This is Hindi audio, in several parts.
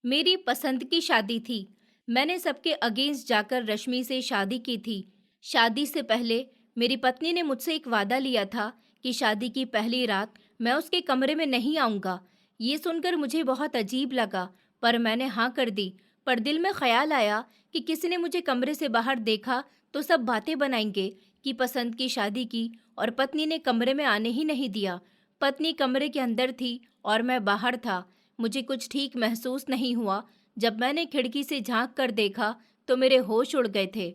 मेरी पसंद की शादी थी। मैंने सबके अगेंस्ट जाकर रश्मि से शादी की थी। शादी से पहले मेरी पत्नी ने मुझसे एक वादा लिया था कि शादी की पहली रात मैं उसके कमरे में नहीं आऊँगा। ये सुनकर मुझे बहुत अजीब लगा, पर मैंने हाँ कर दी। पर दिल में ख़्याल आया कि किसी ने मुझे कमरे से बाहर देखा तो सब बातें बनाएंगे कि पसंद की शादी की, और पत्नी ने कमरे में आने ही नहीं दिया। पत्नी कमरे के अंदर थी और मैं बाहर था। मुझे कुछ ठीक महसूस नहीं हुआ। जब मैंने खिड़की से झांक कर देखा तो मेरे होश उड़ गए थे।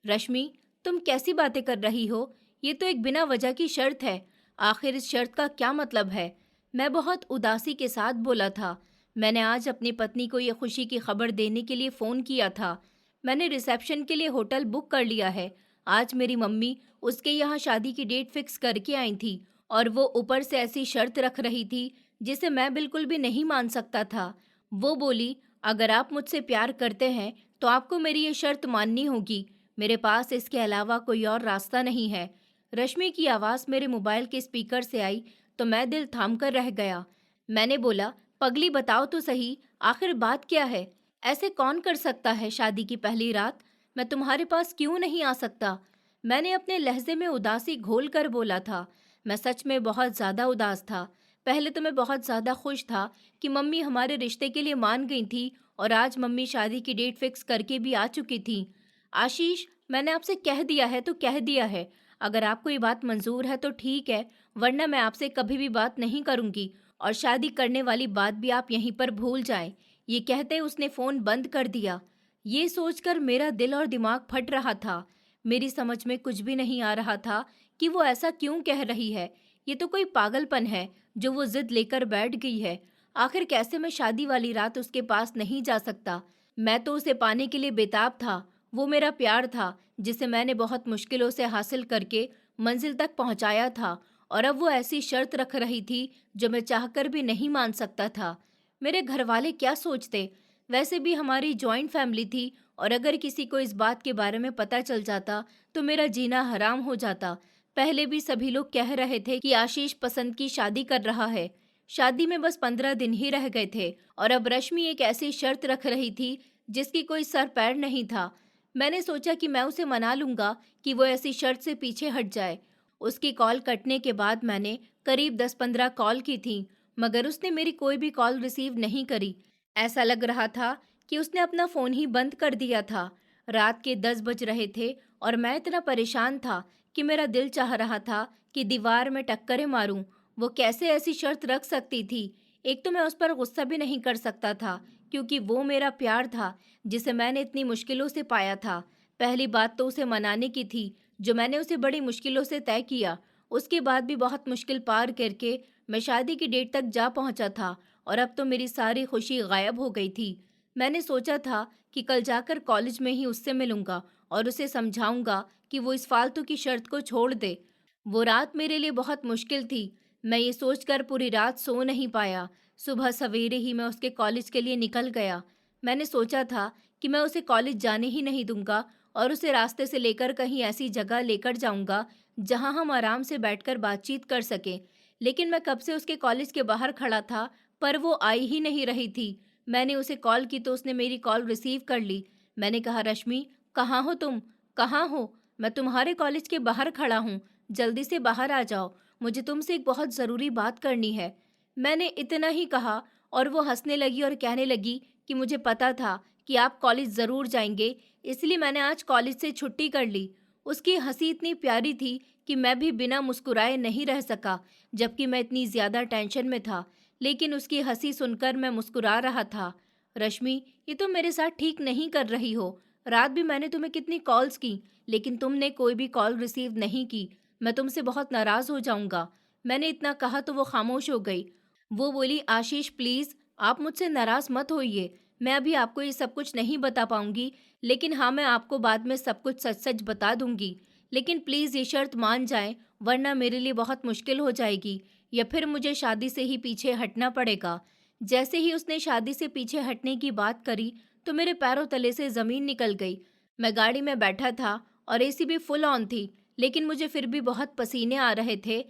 रश्मि, तुम कैसी बातें कर रही हो? ये तो एक बिना वजह की शर्त है। आखिर इस शर्त का क्या मतलब है? मैं बहुत उदासी के साथ बोला था। मैंने आज अपनी पत्नी को ये खुशी की खबर देने के लिए फ़ोन किया था। मैंने रिसेप्शन के लिए होटल बुक कर लिया है। आज मेरी मम्मी उसके यहाँ शादी की डेट फिक्स करके आई थी, और वो ऊपर से ऐसी शर्त रख रही थी जिसे मैं बिल्कुल भी नहीं मान सकता था। वो बोली, अगर आप मुझसे प्यार करते हैं तो आपको मेरी ये शर्त माननी होगी। मेरे पास इसके अलावा कोई और रास्ता नहीं है। रश्मि की आवाज़ मेरे मोबाइल के स्पीकर से आई तो मैं दिल थाम कर रह गया। मैंने बोला, पगली बताओ तो सही, आखिर बात क्या है? ऐसे कौन कर सकता है शादी की पहली रात? मैं तुम्हारे पास क्यों नहीं आ सकता? मैंने अपने लहजे में उदासी घोल कर बोला था। मैं सच में बहुत ज़्यादा उदास था। पहले तो मैं बहुत ज़्यादा खुश था कि मम्मी हमारे रिश्ते के लिए मान गई थी, और आज मम्मी शादी की डेट फिक्स करके भी आ चुकी थी। आशीष, मैंने आपसे कह दिया है तो कह दिया है। अगर आपको ये बात मंजूर है तो ठीक है, वरना मैं आपसे कभी भी बात नहीं करूंगी, और शादी करने वाली बात भी आप यहीं पर भूल जाएं। ये कहते उसने फ़ोन बंद कर दिया। ये सोचकर मेरा दिल और दिमाग फट रहा था। मेरी समझ में कुछ भी नहीं आ रहा था कि वो ऐसा क्यों कह रही है। ये तो कोई पागलपन है जो वो जिद लेकर बैठ गई है। आखिर कैसे मैं शादी वाली रात उसके पास नहीं जा सकता? मैं तो उसे पाने के लिए बेताब था। वो मेरा प्यार था जिसे मैंने बहुत मुश्किलों से हासिल करके मंजिल तक पहुंचाया था, और अब वो ऐसी शर्त रख रही थी जो मैं चाहकर भी नहीं मान सकता था। मेरे घर वाले क्या सोचते? वैसे भी हमारी जॉइंट फैमिली थी, और अगर किसी को इस बात के बारे में पता चल जाता तो मेरा जीना हराम हो जाता। पहले भी सभी लोग कह रहे थे कि आशीष पसंद की शादी कर रहा है। शादी में बस 15 दिन ही रह गए थे, और अब रश्मि एक ऐसी शर्त रख रही थी जिसकी कोई सर पैर नहीं था। मैंने सोचा कि मैं उसे मना लूंगा कि वो ऐसी शर्त से पीछे हट जाए। उसकी कॉल कटने के बाद मैंने करीब 10-15 कॉल की थी, मगर उसने मेरी कोई भी कॉल रिसीव नहीं करी। ऐसा लग रहा था कि उसने अपना फ़ोन ही बंद कर दिया था। रात के 10 बज रहे थे और मैं इतना परेशान था कि मेरा दिल चाह रहा था कि दीवार में टक्करें मारूं। वो कैसे ऐसी शर्त रख सकती थी? एक तो मैं उस पर गुस्सा भी नहीं कर सकता था, क्योंकि वो मेरा प्यार था जिसे मैंने इतनी मुश्किलों से पाया था। पहली बात तो उसे मनाने की थी, जो मैंने उसे बड़ी मुश्किलों से तय किया। उसके बाद भी बहुत मुश्किल पार करके मैं शादी की डेट तक जा पहुंचा था, और अब तो मेरी सारी खुशी गायब हो गई थी। मैंने सोचा था कि कल जाकर कॉलेज में ही उससे मिलूंगा और उसे समझाऊंगा कि वो इस फालतू की शर्त को छोड़ दे। वो रात मेरे लिए बहुत मुश्किल थी। मैं ये सोचकर पूरी रात सो नहीं पाया। सुबह सवेरे ही मैं उसके कॉलेज के लिए निकल गया। मैंने सोचा था कि मैं उसे कॉलेज जाने ही नहीं दूंगा, और उसे रास्ते से लेकर कहीं ऐसी जगह लेकर जाऊंगा जहां हम आराम से बैठकर बातचीत कर सकें। लेकिन मैं कब से उसके कॉलेज के बाहर खड़ा था, पर वो आई ही नहीं रही थी। मैंने उसे कॉल की तो उसने मेरी कॉल रिसीव कर ली। मैंने कहा, रश्मि, कहाँ हो तुम? कहाँ हो? मैं तुम्हारे कॉलेज के बाहर खड़ा हूँ। जल्दी से बाहर आ जाओ। मुझे तुमसे एक बहुत ज़रूरी बात करनी है। मैंने इतना ही कहा और वो हंसने लगी और कहने लगी कि मुझे पता था कि आप कॉलेज ज़रूर जाएंगे, इसलिए मैंने आज कॉलेज से छुट्टी कर ली। उसकी हंसी इतनी प्यारी थी कि मैं भी बिना मुस्कुराए नहीं रह सका, जबकि मैं इतनी ज़्यादा टेंशन में था। लेकिन उसकी हंसी सुनकर मैं मुस्कुरा रहा था। रश्मि, ये तुम मेरे साथ ठीक नहीं कर रही हो। रात भी मैंने तुम्हें कितनी कॉल्स की, लेकिन तुमने कोई भी कॉल रिसीव नहीं की। मैं तुमसे बहुत नाराज़ हो जाऊंगा। मैंने इतना कहा तो वो खामोश हो गई। वो बोली, आशीष प्लीज़, आप मुझसे नाराज़ मत होइए। मैं अभी आपको ये सब कुछ नहीं बता पाऊंगी, लेकिन हाँ, मैं आपको बाद में सब कुछ सच सच बता दूंगी। लेकिन प्लीज़ ये शर्त मान जाएं, वरना मेरे लिए बहुत मुश्किल हो जाएगी, या फिर मुझे शादी से ही पीछे हटना पड़ेगा। जैसे ही उसने शादी से पीछे हटने की बात करी तो मेरे पैरों तले से ज़मीन निकल गई। मैं गाड़ी में बैठा था और एसी भी फुल ऑन थी, लेकिन मुझे फिर भी बहुत पसीने आ रहे थे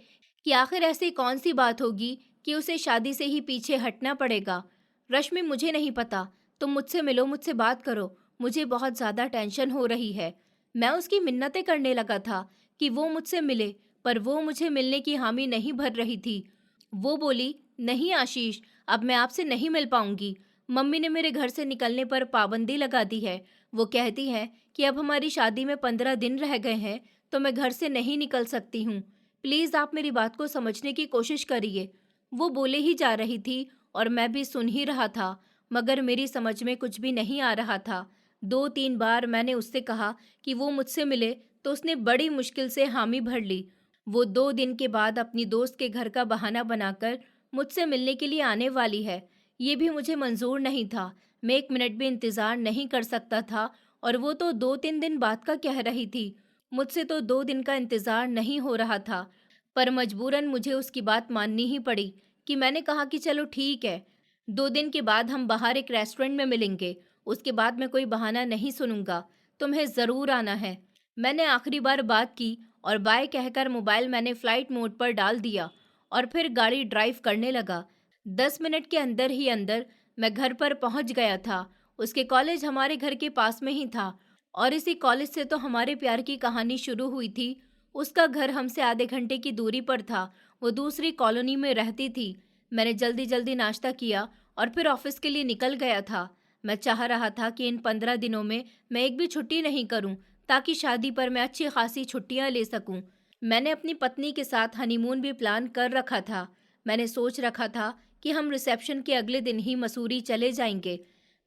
कि आखिर ऐसी कौन सी बात होगी कि उसे शादी से ही पीछे हटना पड़ेगा। रश्मि, मुझे नहीं पता तुम मुझसे मिलो, मुझसे बात करो, मुझे बहुत ज़्यादा टेंशन हो रही है। मैं उसकी मिन्नतें करने लगा था कि वो मुझसे मिले, पर वो मुझे मिलने की हामी नहीं भर रही थी। वो बोली, नहीं आशीष, अब मैं आपसे नहीं मिल पाऊंगी। मम्मी ने मेरे घर से निकलने पर पाबंदी लगा दी है। वो कहती हैं कि अब हमारी शादी में 15 दिन रह गए हैं, तो मैं घर से नहीं निकल सकती हूँ। प्लीज़ आप मेरी बात को समझने की कोशिश करिए। वो बोले ही जा रही थी और मैं भी सुन ही रहा था, मगर मेरी समझ में कुछ भी नहीं आ रहा था। 2-3 बार मैंने उससे कहा कि वो मुझसे मिले, तो उसने बड़ी मुश्किल से हामी भर ली। वो 2 दिन के बाद अपनी दोस्त के घर का बहाना बनाकर मुझसे मिलने के लिए आने वाली है। ये भी मुझे मंजूर नहीं था। मैं 1 मिनट भी इंतज़ार नहीं कर सकता था और वो तो 2-3 दिन बाद का कह रही थी। मुझसे तो 2 दिन का इंतज़ार नहीं हो रहा था, पर मजबूरन मुझे उसकी बात माननी ही पड़ी कि मैंने कहा कि चलो ठीक है, 2 दिन के बाद हम बाहर एक रेस्टोरेंट में मिलेंगे। उसके बाद मैं कोई बहाना नहीं सुनूंगा। तुम्हें ज़रूर आना है। मैंने आखिरी बार बात की और बाय कहकर मोबाइल मैंने फ्लाइट मोड पर डाल दिया और फिर गाड़ी ड्राइव करने लगा। 10 मिनट के अंदर ही अंदर मैं घर पर पहुंच गया था। उसके कॉलेज हमारे घर के पास में ही था और इसी कॉलेज से तो हमारे प्यार की कहानी शुरू हुई थी। उसका घर हमसे आधे घंटे की दूरी पर था। वो दूसरी कॉलोनी में रहती थी। मैंने जल्दी जल्दी नाश्ता किया और फिर ऑफिस के लिए निकल गया था। मैं चाह रहा था कि इन 15 दिनों में मैं एक भी छुट्टी नहीं करूं, ताकि शादी पर मैं अच्छी खासी छुट्टियां ले सकूं। मैंने अपनी पत्नी के साथ हनीमून भी प्लान कर रखा था। मैंने सोच रखा था कि हम रिसेप्शन के अगले दिन ही मसूरी चले जाएंगे।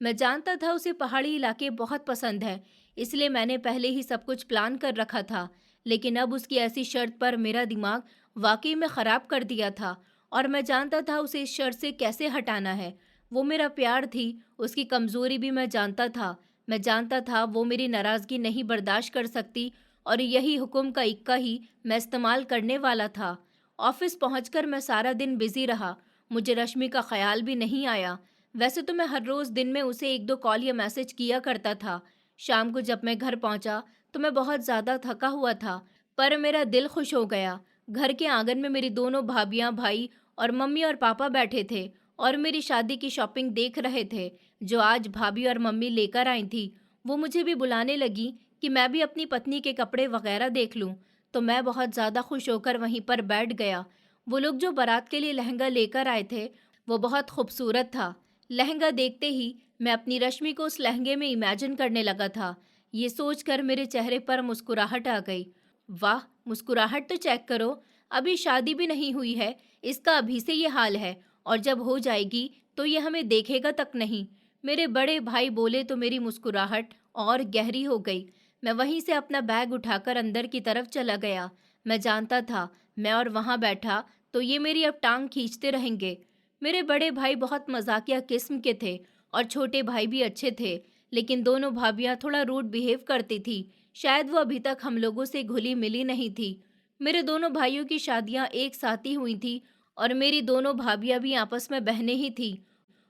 मैं जानता था उसे पहाड़ी इलाके बहुत पसंद है, इसलिए मैंने पहले ही सब कुछ प्लान कर रखा था। लेकिन अब उसकी ऐसी शर्त पर मेरा दिमाग वाकई में ख़राब कर दिया था और मैं जानता था उसे इस शर्त से कैसे हटाना है। वो मेरा प्यार थी, उसकी कमज़ोरी भी मैं जानता था। मैं जानता था वो मेरी नाराज़गी नहीं बर्दाश्त कर सकती और यही हुक्म का इक्का ही मैं इस्तेमाल करने वाला था। ऑफिस पहुंचकर मैं सारा दिन बिजी रहा। मुझे रश्मि का ख्याल भी नहीं आया। वैसे तो मैं हर रोज़ दिन में उसे 1-2 कॉल या मैसेज किया करता था। शाम को जब मैं घर पहुंचा तो मैं बहुत ज़्यादा थका हुआ था, पर मेरा दिल खुश हो गया। घर के आंगन में मेरी दोनों भाभियां, भाई और मम्मी और पापा बैठे थे और मेरी शादी की शॉपिंग देख रहे थे, जो आज भाभी और मम्मी लेकर आई थी। वो मुझे भी बुलाने लगी कि मैं भी अपनी पत्नी के कपड़े वगैरह देख लूं, तो मैं बहुत ज़्यादा खुश होकर वहीं पर बैठ गया। वो लोग जो बारात के लिए लहंगा लेकर आए थे, वो बहुत खूबसूरत था। लहंगा देखते ही मैं अपनी रश्मि को उस लहंगे में इमेजिन करने लगा था। ये सोचकर मेरे चेहरे पर मुस्कुराहट आ गई। वाह, मुस्कुराहट तो चेक करो, अभी शादी भी नहीं हुई है, इसका अभी से ये हाल है और जब हो जाएगी तो ये हमें देखेगा तक नहीं। मेरे बड़े भाई बोले तो मेरी मुस्कुराहट और गहरी हो गई। मैं वहीं से अपना बैग उठाकर अंदर की तरफ चला गया। मैं जानता था मैं और वहां बैठा तो ये मेरी अब टांग खींचते रहेंगे। मेरे बड़े भाई बहुत मजाकिया किस्म के थे और छोटे भाई भी अच्छे थे, लेकिन दोनों भाभियां थोड़ा रूड बिहेव करती थी। शायद वो अभी तक हम लोगों से घुली मिली नहीं थी। मेरे दोनों भाइयों की शादियां एक साथ ही हुई थी और मेरी दोनों भाभियां भी आपस में बहनें ही थी।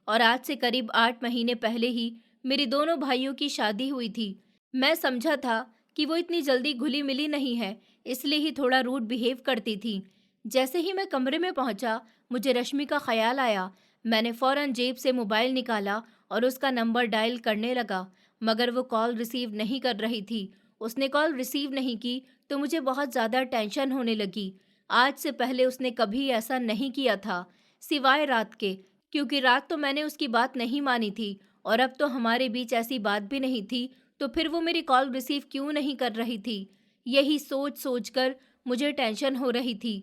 और आज से करीब 8 महीने पहले ही मेरी दोनों भाइयों की शादी हुई थी। मैं समझा था कि वो इतनी जल्दी घुली मिली नहीं है, इसलिए ही थोड़ा रूड बिहेव करती थी। जैसे ही मैं कमरे में पहुंचा, मुझे रश्मि का ख्याल आया। मैंने फौरन जेब से मोबाइल निकाला और उसका नंबर डायल करने लगा, मगर वो कॉल रिसीव नहीं कर रही थी। उसने कॉल रिसीव नहीं की तो मुझे बहुत ज़्यादा टेंशन होने लगी। आज से पहले उसने कभी ऐसा नहीं किया था, सिवाय रात के, क्योंकि रात तो मैंने उसकी बात नहीं मानी थी और अब तो हमारे बीच ऐसी बात भी नहीं थी, तो फिर वो मेरी कॉल रिसीव क्यों नहीं कर रही थी? यही सोच सोचकर मुझे टेंशन हो रही थी।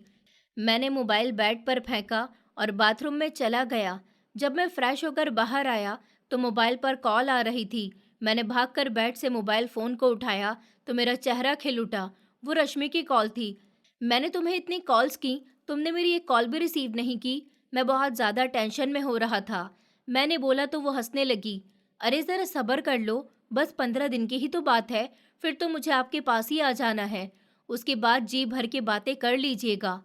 मैंने मोबाइल बेड पर फेंका और बाथरूम में चला गया। जब मैं फ्रेश होकर बाहर आया तो मोबाइल पर कॉल आ रही थी। मैंने भागकर बेड से मोबाइल फ़ोन को उठाया तो मेरा चेहरा खिल उठा। वो रश्मि की कॉल थी। मैंने तुम्हें इतनी कॉल्स की, तुमने मेरी एक कॉल भी रिसीव नहीं की। मैं बहुत ज़्यादा टेंशन में हो रहा था। मैंने बोला तो वो हंसने लगी। अरे ज़रा सब्र कर लो, बस 15 दिन की ही तो बात है, फिर तो मुझे आपके पास ही आ जाना है। उसके बाद जी भर के बातें कर लीजिएगा।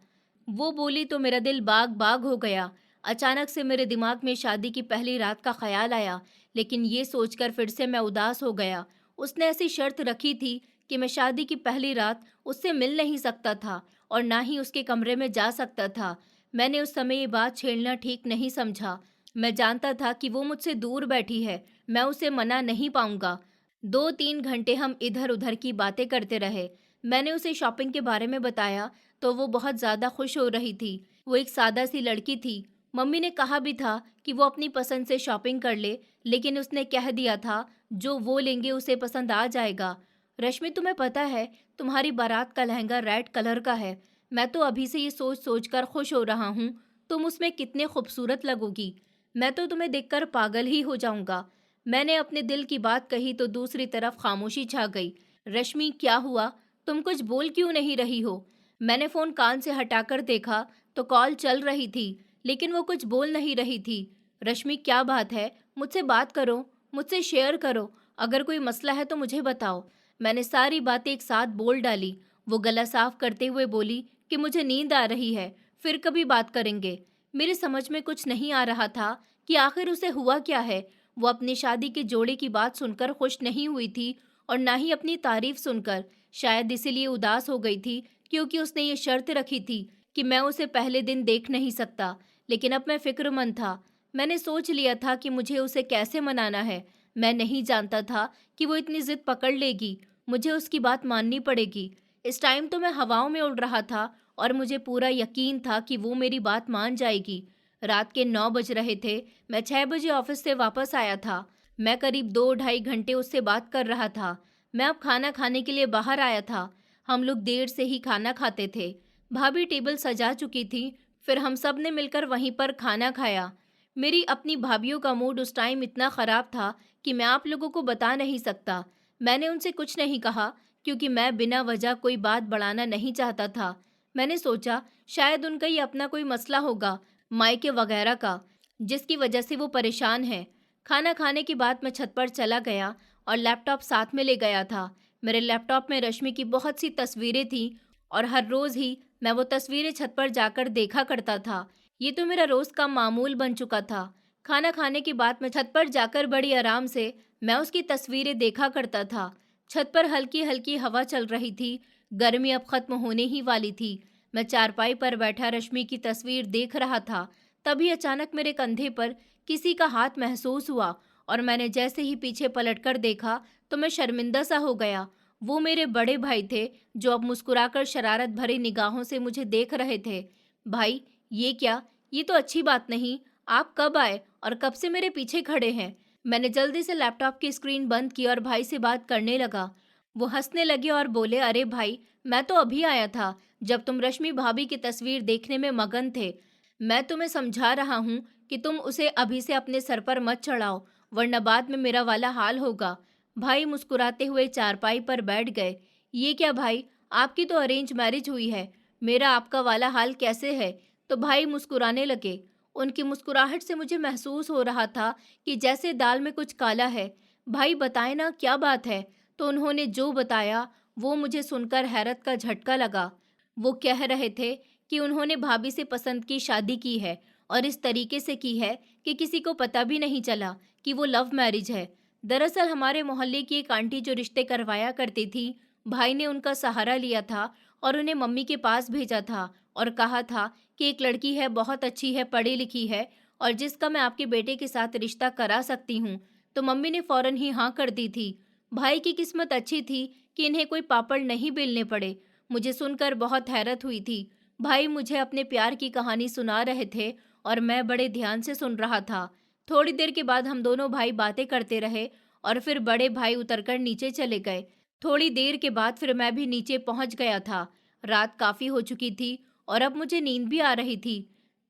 वो बोली तो मेरा दिल बाग बाग हो गया। अचानक से मेरे दिमाग में शादी की पहली रात का ख्याल आया, लेकिन ये सोचकर फिर से मैं उदास हो गया। उसने ऐसी शर्त रखी थी कि मैं शादी की पहली रात उससे मिल नहीं सकता था और ना ही उसके कमरे में जा सकता था। मैंने उस समय ये बात छेड़ना ठीक नहीं समझा। मैं जानता था कि वो मुझसे दूर बैठी है, मैं उसे मना नहीं पाऊंगा। 2-3 घंटे हम इधर उधर की बातें करते रहे। मैंने उसे शॉपिंग के बारे में बताया तो वो बहुत ज़्यादा खुश हो रही थी। वो एक सादा सी लड़की थी। मम्मी ने कहा भी था कि वो अपनी पसंद से शॉपिंग कर ले, लेकिन उसने कह दिया था जो वो लेंगे उसे पसंद आ जाएगा। रश्मि, तुम्हें पता है तुम्हारी बारात का लहंगा रेड कलर का है। मैं तो अभी से ये सोच सोच कर खुश हो रहा हूँ तुम उसमें कितने खूबसूरत लगोगी। मैं तो तुम्हें देखकर पागल ही हो जाऊंगा। मैंने अपने दिल की बात कही तो दूसरी तरफ खामोशी छा गई। रश्मि, क्या हुआ? तुम कुछ बोल क्यों नहीं रही हो? मैंने फोन कान से हटाकर देखा तो कॉल चल रही थी, लेकिन वो कुछ बोल नहीं रही थी। रश्मि, क्या बात है? मुझसे बात करो, मुझसे शेयर करो। अगर कोई मसला है तो मुझे बताओ। मैंने सारी बातें एक साथ बोल डाली। वो गला साफ करते हुए बोली कि मुझे नींद आ रही है, फिर कभी बात करेंगे। मेरी समझ में कुछ नहीं आ रहा था कि आखिर उसे हुआ क्या है। वो अपनी शादी के जोड़े की बात सुनकर खुश नहीं हुई थी और ना ही अपनी तारीफ सुनकर। शायद इसीलिए उदास हो गई थी, क्योंकि उसने ये शर्त रखी थी कि मैं उसे पहले दिन देख नहीं सकता। लेकिन अब मैं फिक्रमंद था। मैंने सोच लिया था कि मुझे उसे कैसे मनाना है। मैं नहीं जानता था कि वो इतनी जिद पकड़ लेगी। मुझे उसकी बात माननी पड़ेगी। इस टाइम तो मैं हवाओं में उड़ रहा था और मुझे पूरा यकीन था कि वो मेरी बात मान जाएगी। रात के 9 बज रहे थे। मैं 6 बजे ऑफिस से वापस आया था। मैं करीब 2-2.5 घंटे उससे बात कर रहा था। मैं अब खाना खाने के लिए बाहर आया था। हम लोग देर से ही खाना खाते थे। भाभी टेबल सजा चुकी थी। फिर हम सब ने मिलकर वहीं पर खाना खाया। मेरी अपनी भाभीयों का मूड उस टाइम इतना ख़राब था कि मैं आप लोगों को बता नहीं सकता। मैंने उनसे कुछ नहीं कहा, क्योंकि मैं बिना वजह कोई बात बढ़ाना नहीं चाहता था। मैंने सोचा शायद उनका ही अपना कोई मसला होगा, मायके वगैरह का, जिसकी वजह से वो परेशान है। खाना खाने के बाद मैं छत पर चला गया और लैपटॉप साथ में ले गया था। मेरे लैपटॉप में रश्मि की बहुत सी तस्वीरें थीं और हर रोज़ ही मैं वो तस्वीरें छत पर जाकर देखा करता था। ये तो मेरा रोज़ का मामूल बन चुका था। खाना खाने के बाद मैं छत पर जाकर बड़ी आराम से मैं उसकी तस्वीरें देखा करता था। छत पर हल्की हल्की हवा चल रही थी। गर्मी अब खत्म होने ही वाली थी। मैं चारपाई पर बैठा रश्मि की तस्वीर देख रहा था। तभी अचानक मेरे कंधे पर किसी का हाथ महसूस हुआ और मैंने जैसे ही पीछे पलटकर देखा तो मैं शर्मिंदा सा हो गया। वो मेरे बड़े भाई थे, जो अब मुस्कुराकर शरारत भरी निगाहों से मुझे देख रहे थे। भाई, ये क्या? ये तो अच्छी बात नहीं। आप कब आए और कब से मेरे पीछे खड़े हैं? मैंने जल्दी से लैपटॉप की स्क्रीन बंद की और भाई से बात करने लगा। वो हंसने लगे और बोले, अरे भाई, मैं तो अभी आया था, जब तुम रश्मि भाभी की तस्वीर देखने में मगन थे। मैं तुम्हें समझा रहा हूँ कि तुम उसे अभी से अपने सर पर मत चढ़ाओ, वरना बाद में मेरा वाला हाल होगा। भाई मुस्कुराते हुए चारपाई पर बैठ गए। ये क्या भाई, आपकी तो अरेंज मैरिज हुई है, मेरा आपका वाला हाल कैसे है? तो भाई मुस्कुराने लगे। उनकी मुस्कुराहट से मुझे महसूस हो रहा था कि जैसे दाल में कुछ काला है। भाई, बताए ना, क्या बात है? तो उन्होंने जो बताया वो मुझे सुनकर हैरत का झटका लगा। वो कह रहे थे कि उन्होंने भाभी से पसंद की शादी की है और इस तरीके से की है कि किसी को पता भी नहीं चला कि वो लव मैरिज है। दरअसल हमारे मोहल्ले की एक आंटी जो रिश्ते करवाया करती थी, भाई ने उनका सहारा लिया था और उन्हें मम्मी के पास भेजा था और कहा था कि एक लड़की है, बहुत अच्छी है, पढ़ी लिखी है और जिसका मैं आपके बेटे के साथ रिश्ता करा सकती हूँ। तो मम्मी ने फौरन ही हाँ कर दी थी। भाई की किस्मत अच्छी थी कि इन्हें कोई पापड़ नहीं बेलने पड़े। मुझे सुनकर बहुत हैरत हुई थी। भाई मुझे अपने प्यार की कहानी सुना रहे थे और मैं बड़े ध्यान से सुन रहा था। थोड़ी देर के बाद हम दोनों भाई बातें करते रहे और फिर बड़े भाई उतरकर नीचे चले गए। थोड़ी देर के बाद फिर मैं भी नीचे पहुंच गया था। रात काफ़ी हो चुकी थी और अब मुझे नींद भी आ रही थी।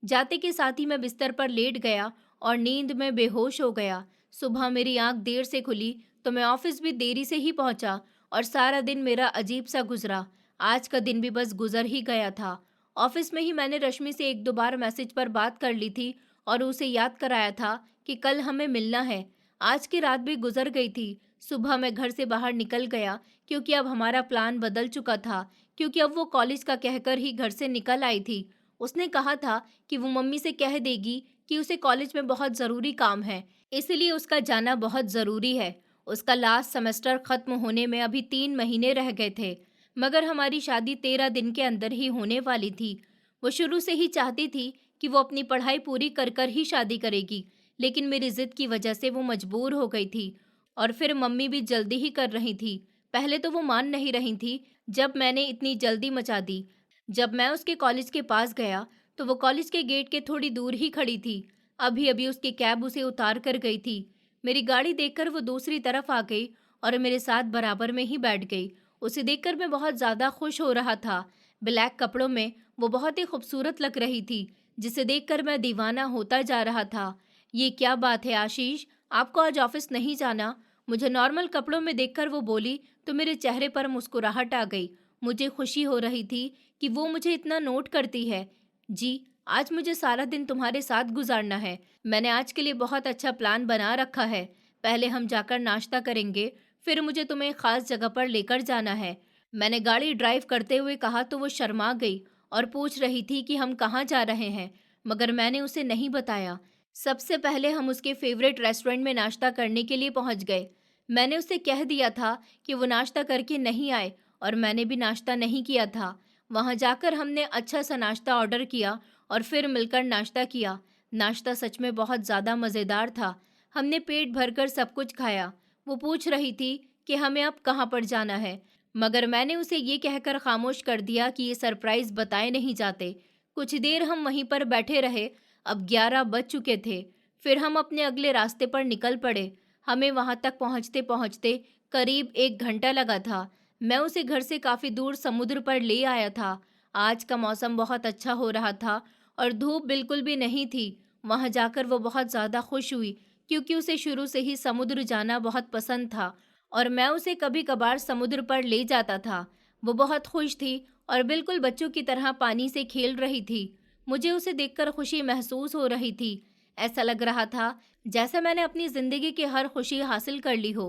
जाते के साथ ही मैं बिस्तर पर लेट गया और नींद में बेहोश हो गया। सुबह मेरी आंख देर से खुली तो मैं ऑफिस भी देरी से ही पहुंचा और सारा दिन मेरा अजीब सा गुजरा। आज का दिन भी बस गुजर ही गया था। ऑफिस में ही मैंने रश्मि से 1-2 बार मैसेज पर बात कर ली थी और उसे याद कराया था कि कल हमें मिलना है। आज की रात भी गुजर गई थी। सुबह मैं घर से बाहर निकल गया, क्योंकि अब हमारा प्लान बदल चुका था। क्योंकि अब वो कॉलेज का कहकर ही घर से निकल आई थी। उसने कहा था कि वो मम्मी से कह देगी कि उसे कॉलेज में बहुत ज़रूरी काम है, इसलिए उसका जाना बहुत ज़रूरी है। उसका लास्ट सेमेस्टर ख़त्म होने में अभी 3 महीने रह गए थे, मगर हमारी शादी 13 दिन के अंदर ही होने वाली थी। वो शुरू से ही चाहती थी कि वो अपनी पढ़ाई पूरी कर कर ही शादी करेगी, लेकिन मेरी ज़िद की वजह से वो मजबूर हो गई थी। और फिर मम्मी भी जल्दी ही कर रही थी। पहले तो वो मान नहीं रही थी, जब मैंने इतनी जल्दी मचा दी। जब मैं उसके कॉलेज के पास गया, तो वो कॉलेज के गेट के थोड़ी दूर ही खड़ी थी। अभी अभी उसकी कैब उसे उतार कर गई थी। मेरी गाड़ी देखकर वो दूसरी तरफ आ गई और मेरे साथ बराबर में ही बैठ गई। उसे देखकर मैं बहुत ज़्यादा खुश हो रहा था। ब्लैक कपड़ों में वो बहुत ही खूबसूरत लग रही थी, जिसे देखकर मैं दीवाना होता जा रहा था। ये क्या बात है आशीष, आपको आज ऑफिस नहीं जाना? मुझे नॉर्मल कपड़ों में देखकर वो बोली, तो मेरे चेहरे पर मुस्कुराहट आ गई। मुझे खुशी हो रही थी कि वो मुझे इतना नोट करती है। जी, आज मुझे सारा दिन तुम्हारे साथ गुजारना है। मैंने आज के लिए बहुत अच्छा प्लान बना रखा है। पहले हम जाकर नाश्ता करेंगे, फिर मुझे तुम्हें एक खास जगह पर लेकर जाना है। मैंने गाड़ी ड्राइव करते हुए कहा तो वो शर्मा गई और पूछ रही थी कि हम कहाँ जा रहे हैं, मगर मैंने उसे नहीं बताया। सबसे पहले हम उसके फेवरेट रेस्टोरेंट में नाश्ता करने के लिए पहुंच गए। मैंने उसे कह दिया था कि वो नाश्ता करके नहीं आए और मैंने भी नाश्ता नहीं किया था। वहां जाकर हमने अच्छा सा नाश्ता ऑर्डर किया और फिर मिलकर नाश्ता किया। नाश्ता सच में बहुत ज़्यादा मज़ेदार था। हमने पेट भरकर सब कुछ खाया। वो पूछ रही थी कि हमें अब कहाँ पर जाना है, मगर मैंने उसे ये कहकर खामोश कर दिया कि ये सरप्राइज़ बताए नहीं जाते। कुछ देर हम वहीं पर बैठे रहे। अब 11 बज चुके थे। फिर हम अपने अगले रास्ते पर निकल पड़े। हमें वहां तक पहुंचते पहुंचते करीब 1 घंटा लगा था। मैं उसे घर से काफ़ी दूर समुद्र पर ले आया था। आज का मौसम बहुत अच्छा हो रहा था और धूप बिल्कुल भी नहीं थी। वहां जाकर वो बहुत ज़्यादा खुश हुई, क्योंकि उसे शुरू से ही समुद्र जाना बहुत पसंद था और मैं उसे कभी कभार समुद्र पर ले जाता था। वो बहुत खुश थी और बिल्कुल बच्चों की तरह पानी से खेल रही थी। मुझे उसे देखकर खुशी महसूस हो रही थी। ऐसा लग रहा था जैसे मैंने अपनी ज़िंदगी की हर खुशी हासिल कर ली हो।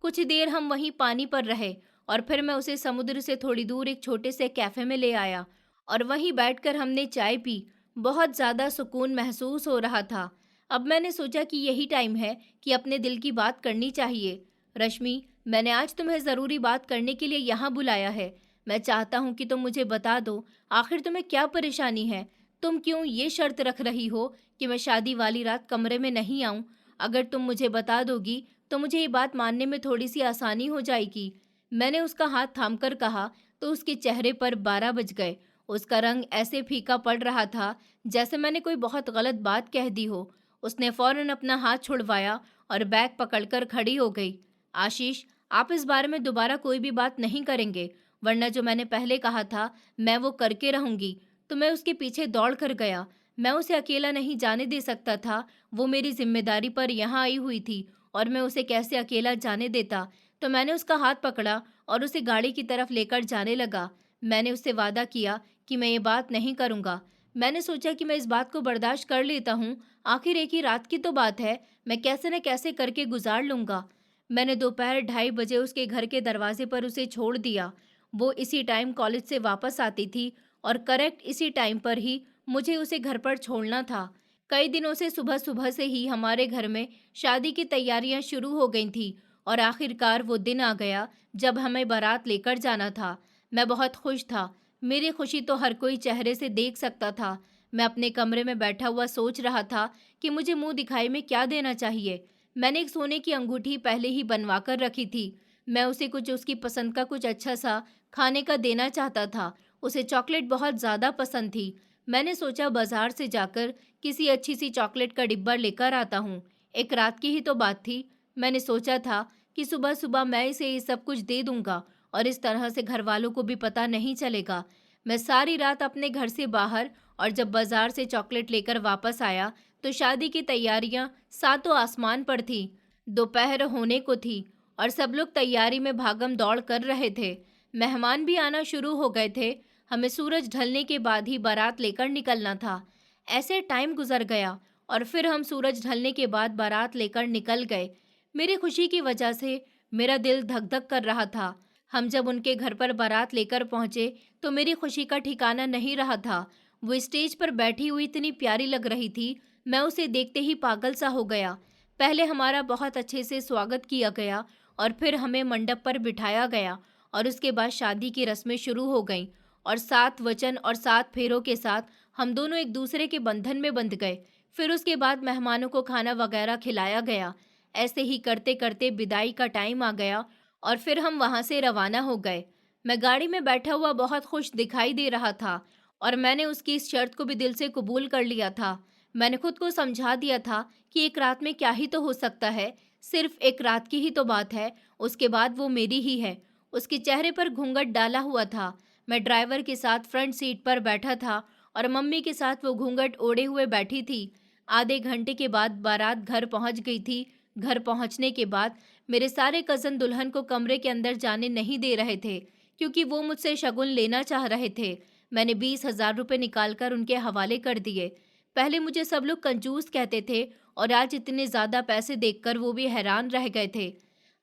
कुछ देर हम वहीं पानी पर रहे और फिर मैं उसे समुद्र से थोड़ी दूर एक छोटे से कैफ़े में ले आया और वहीं बैठकर हमने चाय पी। बहुत ज़्यादा सुकून महसूस हो रहा था। अब मैंने सोचा कि यही टाइम है कि अपने दिल की बात करनी चाहिए। रश्मि, मैंने आज तुम्हें ज़रूरी बात करने के लिए यहाँ बुलाया है। मैं चाहता हूँ कि तुम मुझे बता दो, आखिर तुम्हें क्या परेशानी है? तुम क्यों ये शर्त रख रही हो कि मैं शादी वाली रात कमरे में नहीं आऊं? अगर तुम मुझे बता दोगी तो मुझे ये बात मानने में थोड़ी सी आसानी हो जाएगी। मैंने उसका हाथ थामकर कहा तो उसके चेहरे पर 12 बज गए। उसका रंग ऐसे फीका पड़ रहा था जैसे मैंने कोई बहुत गलत बात कह दी हो। उसने फौरन अपना हाथ छुड़वाया और बैग पकड़कर खड़ी हो गई। आशीष, आप इस बारे में दोबारा कोई भी बात नहीं करेंगे, वरना जो मैंने पहले कहा था मैं वो करके रहूंगी। तो मैं उसके पीछे दौड़ कर गया। मैं उसे अकेला नहीं जाने दे सकता था। वो मेरी जिम्मेदारी पर यहाँ आई हुई थी और मैं उसे कैसे अकेला जाने देता। तो मैंने उसका हाथ पकड़ा और उसे गाड़ी की तरफ लेकर जाने लगा। मैंने उससे वादा किया कि मैं ये बात नहीं करूँगा। मैंने सोचा कि मैं इस बात को बर्दाश्त कर लेता हूँ। आखिर एक ही रात की तो बात है, मैं कैसे न कैसे करके गुजार लूँगा। मैंने दोपहर 2:30 बजे उसके घर के दरवाजे पर उसे छोड़ दिया। वो इसी टाइम कॉलेज से वापस आती थी और करेक्ट इसी टाइम पर ही मुझे उसे घर पर छोड़ना था। कई दिनों से सुबह सुबह से ही हमारे घर में शादी की तैयारियां शुरू हो गई थी और आखिरकार वो दिन आ गया जब हमें बारात लेकर जाना था। मैं बहुत खुश था। मेरी खुशी तो हर कोई चेहरे से देख सकता था। मैं अपने कमरे में बैठा हुआ सोच रहा था कि मुझे मुंह दिखाई में क्या देना चाहिए। मैंने एक सोने की अंगूठी पहले ही बनवा कर रखी थी। मैं उसे कुछ उसकी पसंद का कुछ अच्छा सा खाने का देना चाहता था। उसे चॉकलेट बहुत ज़्यादा पसंद थी। मैंने सोचा बाजार से जाकर किसी अच्छी सी चॉकलेट का डिब्बा लेकर आता हूँ। एक रात की ही तो बात थी। मैंने सोचा था कि सुबह सुबह मैं इसे ये सब कुछ दे दूंगा और इस तरह से घर वालों को भी पता नहीं चलेगा। मैं सारी रात अपने घर से बाहर और जब बाजार से चॉकलेट लेकर वापस आया तो शादी की तैयारियां सातों आसमान पर थी। दोपहर होने को थी और सब लोग तैयारी में भागम दौड़ कर रहे थे। मेहमान भी आना शुरू हो गए थे। हमें सूरज ढलने के बाद ही बारात लेकर निकलना था। ऐसे टाइम गुजर गया और फिर हम सूरज ढलने के बाद बारात लेकर निकल गए। मेरी खुशी की वजह से मेरा दिल धक धक कर रहा था। हम जब उनके घर पर बारात लेकर पहुंचे तो मेरी खुशी का ठिकाना नहीं रहा था। वो स्टेज पर बैठी हुई इतनी प्यारी लग रही थी, मैं उसे देखते ही पागल सा हो गया। पहले हमारा बहुत अच्छे से स्वागत किया गया और फिर हमें मंडप पर बिठाया गया और उसके बाद शादी की रस्में शुरू हो गईं और 7 वचन और 7 फेरों के साथ हम दोनों एक दूसरे के बंधन में बंध गए। फिर उसके बाद मेहमानों को खाना वगैरह खिलाया गया। ऐसे ही करते करते विदाई का टाइम आ गया और फिर हम वहाँ से रवाना हो गए। मैं गाड़ी में बैठा हुआ बहुत खुश दिखाई दे रहा था और मैंने उसकी इस शर्त को भी दिल से कबूल कर लिया था। मैंने खुद को समझा दिया था कि एक रात में क्या ही तो हो सकता है, सिर्फ एक रात की ही तो बात है, उसके बाद वो मेरी ही है। उसके चेहरे पर घूंघट डाला हुआ था। मैं ड्राइवर के साथ फ्रंट सीट पर बैठा था और मम्मी के साथ वो घूंघट ओढ़े हुए बैठी थी। आधे घंटे के बाद बारात घर पहुंच गई थी। घर पहुंचने के बाद मेरे सारे कज़न दुल्हन को कमरे के अंदर जाने नहीं दे रहे थे, क्योंकि वो मुझसे शगुन लेना चाह रहे थे। मैंने 20,000 रुपये निकालकर उनके हवाले कर दिए। पहले मुझे सब लोग कंजूस कहते थे और आज इतने ज़्यादा पैसे देखकर वो भी हैरान रह गए थे।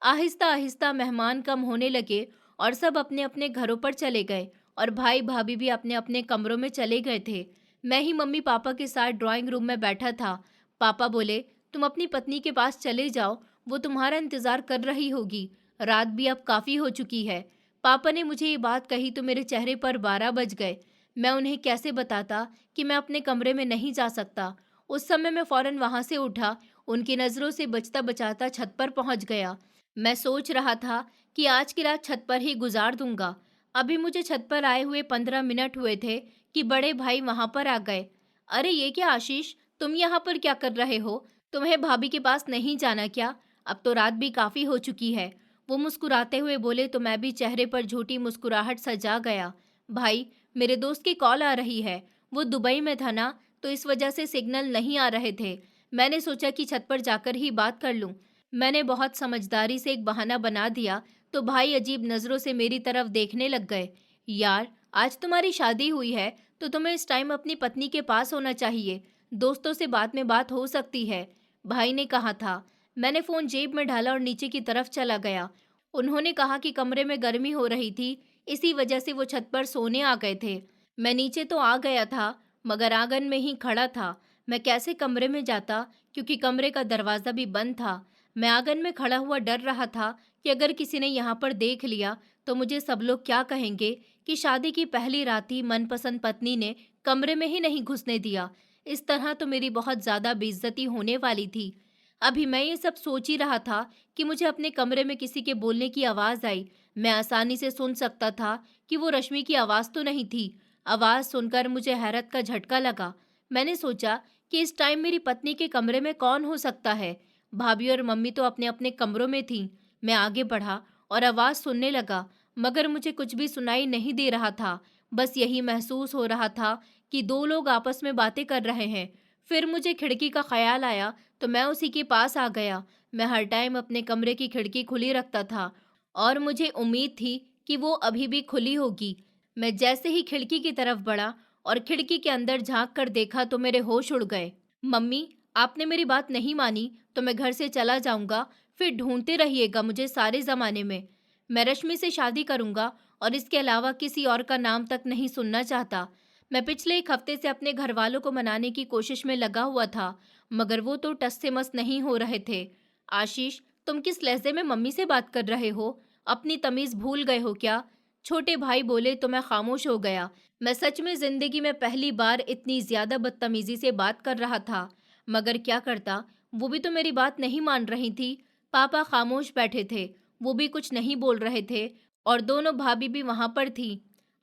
आहिस्ता आहिस्ता मेहमान कम होने लगे और सब अपने अपने घरों पर चले गए और भाई भाभी भी अपने अपने कमरों में चले गए थे। मैं ही मम्मी पापा के साथ ड्राइंग रूम में बैठा था। पापा बोले, तुम अपनी पत्नी के पास चले जाओ, वो तुम्हारा इंतजार कर रही होगी, रात भी अब काफ़ी हो चुकी है। पापा ने मुझे ये बात कही तो मेरे चेहरे पर 12 बज गए। मैं उन्हें कैसे बताता कि मैं अपने कमरे में नहीं जा सकता। उस समय मैं फौरन वहां से उठा, उनकी नज़रों से बचता बचाता छत पर पहुंच गया। मैं सोच रहा था कि आज की रात छत पर ही गुजार दूंगा। अभी मुझे छत पर आए हुए 15 मिनट हुए थे कि बड़े भाई वहां पर आ गए। अरे ये क्या आशीष, तुम यहाँ पर क्या कर रहे हो? तुम्हें भाभी के पास नहीं जाना क्या? अब तो रात भी काफी हो चुकी है। वो मुस्कुराते हुए बोले तो मैं भी चेहरे पर झूठी मुस्कुराहट सजा गया। भाई, मेरे दोस्त की कॉल आ रही है। वो दुबई में था ना, तो इस वजह से सिग्नल नहीं आ रहे थे। मैंने सोचा कि छत पर जाकर ही बात कर लूं। मैंने बहुत समझदारी से एक बहाना बना दिया तो भाई अजीब नज़रों से मेरी तरफ देखने लग गए। यार, आज तुम्हारी शादी हुई है तो तुम्हें इस टाइम अपनी पत्नी के पास होना चाहिए। दोस्तों से बाद में बात हो सकती है, भाई ने कहा था। मैंने फ़ोन जेब में डाला और नीचे की तरफ चला गया। उन्होंने कहा कि कमरे में गर्मी हो रही थी, इसी वजह से वो छत पर सोने आ गए थे। मैं नीचे तो आ गया था, मगर आंगन में ही खड़ा था। मैं कैसे कमरे में जाता, क्योंकि कमरे का दरवाज़ा भी बंद था। मैं आंगन में खड़ा हुआ डर रहा था कि अगर किसी ने यहाँ पर देख लिया तो मुझे सब लोग क्या कहेंगे कि शादी की पहली रात ही मनपसंद पत्नी ने कमरे में ही नहीं घुसने दिया। इस तरह तो मेरी बहुत ज़्यादा बेइज्जती होने वाली थी। अभी मैं ये सब सोच ही रहा था कि मुझे अपने कमरे में किसी के बोलने की आवाज़ आई। मैं आसानी से सुन सकता था कि वो रश्मि की आवाज़ तो नहीं थी। आवाज़ सुनकर मुझे हैरत का झटका लगा। मैंने सोचा कि इस टाइम मेरी पत्नी के कमरे में कौन हो सकता है। भाभी और मम्मी तो अपने अपने कमरों में थीं। मैं आगे बढ़ा और आवाज़ सुनने लगा, मगर मुझे कुछ भी सुनाई नहीं दे रहा था। बस यही महसूस हो रहा था कि दो लोग आपस में बातें कर रहे हैं। फिर मुझे खिड़की का ख्याल आया तो मैं उसी के पास आ गया। मैं हर टाइम अपने कमरे की खिड़की खुली रखता था और मुझे उम्मीद थी कि वो अभी भी खुली होगी। मैं जैसे ही खिड़की की तरफ बढ़ा और खिड़की के अंदर झांक कर देखा तो मेरे होश उड़ गए। मम्मी, आपने मेरी बात नहीं मानी तो मैं घर से चला जाऊंगा, फिर ढूंढते रहिएगा मुझे सारे ज़माने में। मैं रश्मि से शादी करूंगा और इसके अलावा किसी और का नाम तक नहीं सुनना चाहता। मैं पिछले एक हफ्ते से अपने घर वालों को मनाने की कोशिश में लगा हुआ था, मगर वो तो टस से मस नहीं हो रहे थे। आशीष, तुम किस लहजे में मम्मी से बात कर रहे हो? अपनी तमीज़ भूल गए हो क्या? छोटे भाई बोले तो मैं खामोश हो गया। मैं सच में ज़िंदगी में पहली बार इतनी ज़्यादा बदतमीज़ी से बात कर रहा था, मगर क्या करता, वो भी तो मेरी बात नहीं मान रही थी। पापा खामोश बैठे थे, वो भी कुछ नहीं बोल रहे थे और दोनों भाभी भी वहाँ पर थी।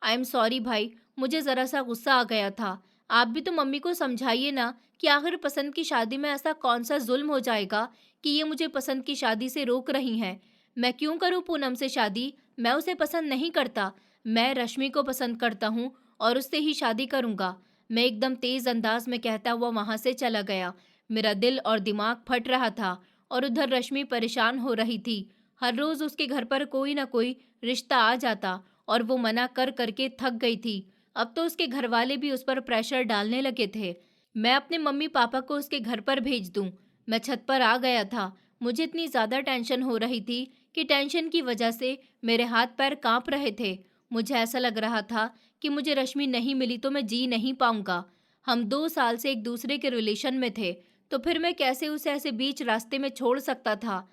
आई एम सॉरी भाई, मुझे ज़रा सा गुस्सा आ गया था। आप भी तो मम्मी को समझाइए ना कि आखिर पसंद की शादी में ऐसा कौन सा जुल्म हो जाएगा कि ये मुझे पसंद की शादी से रोक रही हैं। मैं क्यों करूँ पूनम से शादी? मैं उसे पसंद नहीं करता। मैं रश्मि को पसंद करता हूँ और उससे ही शादी करूँगा। मैं एकदम तेज़ अंदाज में कहता हुआ वहाँ से चला गया। मेरा दिल और दिमाग फट रहा था और उधर रश्मि परेशान हो रही थी। हर रोज़ उसके घर पर कोई ना कोई रिश्ता आ जाता और वो मना कर करके थक गई थी। अब तो उसके घर वाले भी उस पर प्रेशर डालने लगे थे। मैं अपने मम्मी पापा को उसके घर पर भेज दूं। मैं छत पर आ गया था। मुझे इतनी ज़्यादा टेंशन हो रही थी कि टेंशन की वजह से मेरे हाथ पैर कांप रहे थे। मुझे ऐसा लग रहा था कि मुझे रश्मि नहीं मिली तो मैं जी नहीं पाऊंगा। हम 2 साल से एक दूसरे के रिलेशन में थे, तो फिर मैं कैसे उसे ऐसे बीच रास्ते में छोड़ सकता था?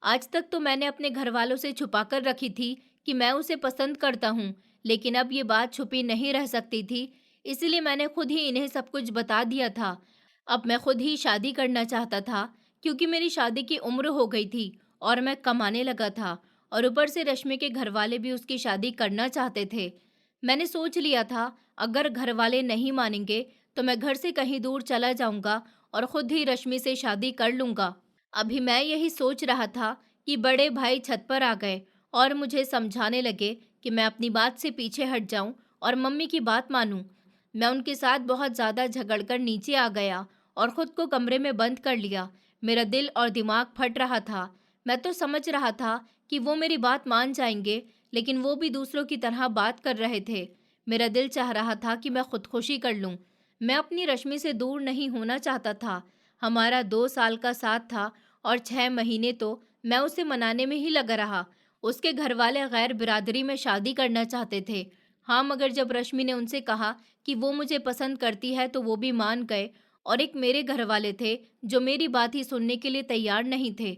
आज तक तो मैंने अपने घर वालों से छुपा कर रखी थी कि मैं उसे पसंद करता हूँ, लेकिन अब ये बात छुपी नहीं रह सकती थी, इसलिए मैंने खुद ही इन्हें सब कुछ बता दिया था। अब मैं खुद ही शादी करना चाहता था, क्योंकि मेरी शादी की उम्र हो गई थी और मैं कमाने लगा था, और ऊपर से रश्मि के घर वाले भी उसकी शादी करना चाहते थे। मैंने सोच लिया था, अगर घर वाले नहीं मानेंगे तो मैं घर से कहीं दूर चला जाऊंगा और खुद ही रश्मि से शादी कर लूंगा। अभी मैं यही सोच रहा था कि बड़े भाई छत पर आ गए और मुझे समझाने लगे कि मैं अपनी बात से पीछे हट जाऊं और मम्मी की बात मानूं। मैं उनके साथ बहुत ज़्यादा झगड़कर नीचे आ गया और खुद को कमरे में बंद कर लिया। मेरा दिल और दिमाग फट रहा था। मैं तो समझ रहा था कि वो मेरी बात मान जाएंगे, लेकिन वो भी दूसरों की तरह बात कर रहे थे। मेरा दिल चाह रहा था कि मैं खुदकुशी कर लूं। मैं अपनी रश्मि से दूर नहीं होना चाहता था। हमारा 2 साल का साथ था और 6 महीने तो मैं उसे मनाने में ही लगा रहा। उसके घर वाले गैर बिरादरी में शादी करना चाहते थे। हाँ, मगर जब रश्मि ने उनसे कहा कि वो मुझे पसंद करती है तो वो भी मान गए, और एक मेरे घर वाले थे जो मेरी बात ही सुनने के लिए तैयार नहीं थे।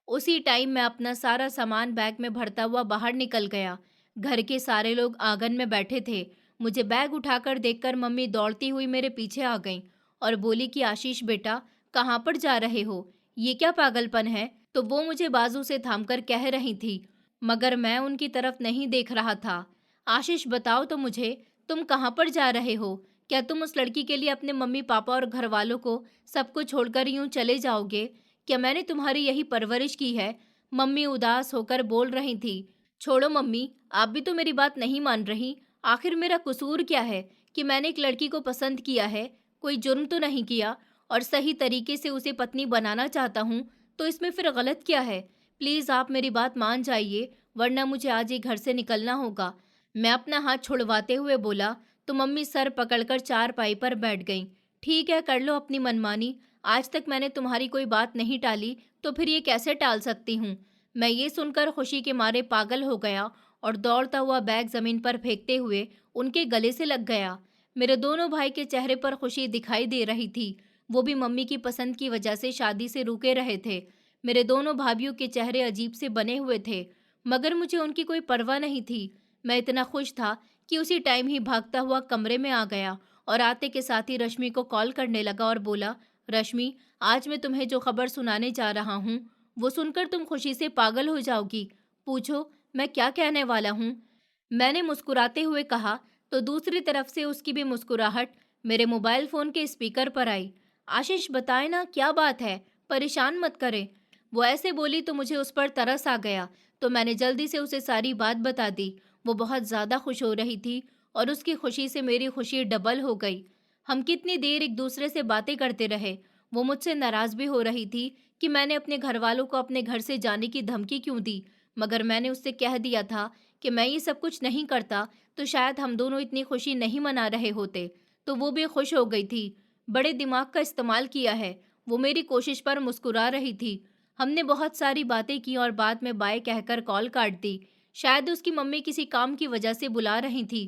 उसी टाइम मैं अपना सारा सामान बैग में भरता हुआ बाहर निकल गया। घर के सारे लोग आंगन में बैठे थे। मुझे बैग उठाकर देखकर मम्मी दौड़ती हुई मेरे पीछे आ गई और बोली कि आशीष बेटा, कहाँ पर जा रहे हो? ये क्या पागलपन है? तो वो मुझे बाजू से थामकर कह रही थी, मगर मैं उनकी तरफ नहीं देख रहा था। आशीष बताओ तो मुझे, तुम कहाँ पर जा रहे हो? क्या तुम उस लड़की के लिए अपने मम्मी पापा और घर वालों को सबको छोड़कर यूं चले जाओगे? क्या मैंने तुम्हारी यही परवरिश की है? मम्मी उदास होकर बोल रही थी। छोड़ो मम्मी, आप भी तो मेरी बात नहीं मान रही। आखिर मेरा कसूर क्या है कि मैंने एक लड़की को पसंद किया है? कोई जुर्म तो नहीं किया, और सही तरीके से उसे पत्नी बनाना चाहता हूँ, तो इसमें फिर गलत क्या है? प्लीज़ आप मेरी बात मान जाइए, वरना मुझे आज ही घर से निकलना होगा। मैं अपना हाथ छुड़वाते हुए बोला, तो मम्मी सर पकड़कर चारपाई पर बैठ गईं। ठीक है, कर लो अपनी मनमानी। आज तक मैंने तुम्हारी कोई बात नहीं टाली, तो फिर ये कैसे टाल सकती हूँ? मैं ये सुनकर खुशी के मारे पागल हो गया और दौड़ता हुआ बैग जमीन पर फेंकते हुए उनके गले से लग गया। मेरे दोनों भाई के चेहरे पर खुशी दिखाई दे रही थी। वो भी मम्मी की पसंद की वजह से शादी से रुके रहे थे। मेरे दोनों भाभीियों के चेहरे अजीब से बने हुए थे, मगर मुझे उनकी कोई परवाह नहीं थी। मैं इतना खुश था कि उसी टाइम ही भागता हुआ कमरे में आ गया और आते के साथ ही रश्मि को कॉल करने लगा और बोला, रश्मि, आज मैं तुम्हें जो खबर सुनाने जा रहा हूँ, वो सुनकर तुम खुशी से पागल हो जाओगी। पूछो, मैं क्या कहने वाला हूँ? मैंने मुस्कुराते हुए कहा, तो दूसरी तरफ से उसकी भी मुस्कुराहट मेरे मोबाइल फ़ोन के स्पीकर पर आई। आशीष बताए ना, क्या बात है? परेशान मत करें। वो ऐसे बोली तो मुझे उस पर तरस आ गया, तो मैंने जल्दी से उसे सारी बात बता दी। वो बहुत ज़्यादा खुश हो रही थी और उसकी खुशी से मेरी खुशी डबल हो गई। हम कितनी देर एक दूसरे से बातें करते रहे। वो मुझसे नाराज़ भी हो रही थी कि मैंने अपने घर वालों को अपने घर से जाने की धमकी क्यों दी, मगर मैंने उससे कह दिया था कि मैं ये सब कुछ नहीं करता तो शायद हम दोनों इतनी खुशी नहीं मना रहे होते। तो वो भी खुश हो गई थी। बड़े दिमाग का इस्तेमाल किया है। वो मेरी कोशिश पर मुस्कुरा रही थी। हमने बहुत सारी बातें की और बाद में बाय कहकर कॉल काट दी। शायद उसकी मम्मी किसी काम की वजह से बुला रही थी।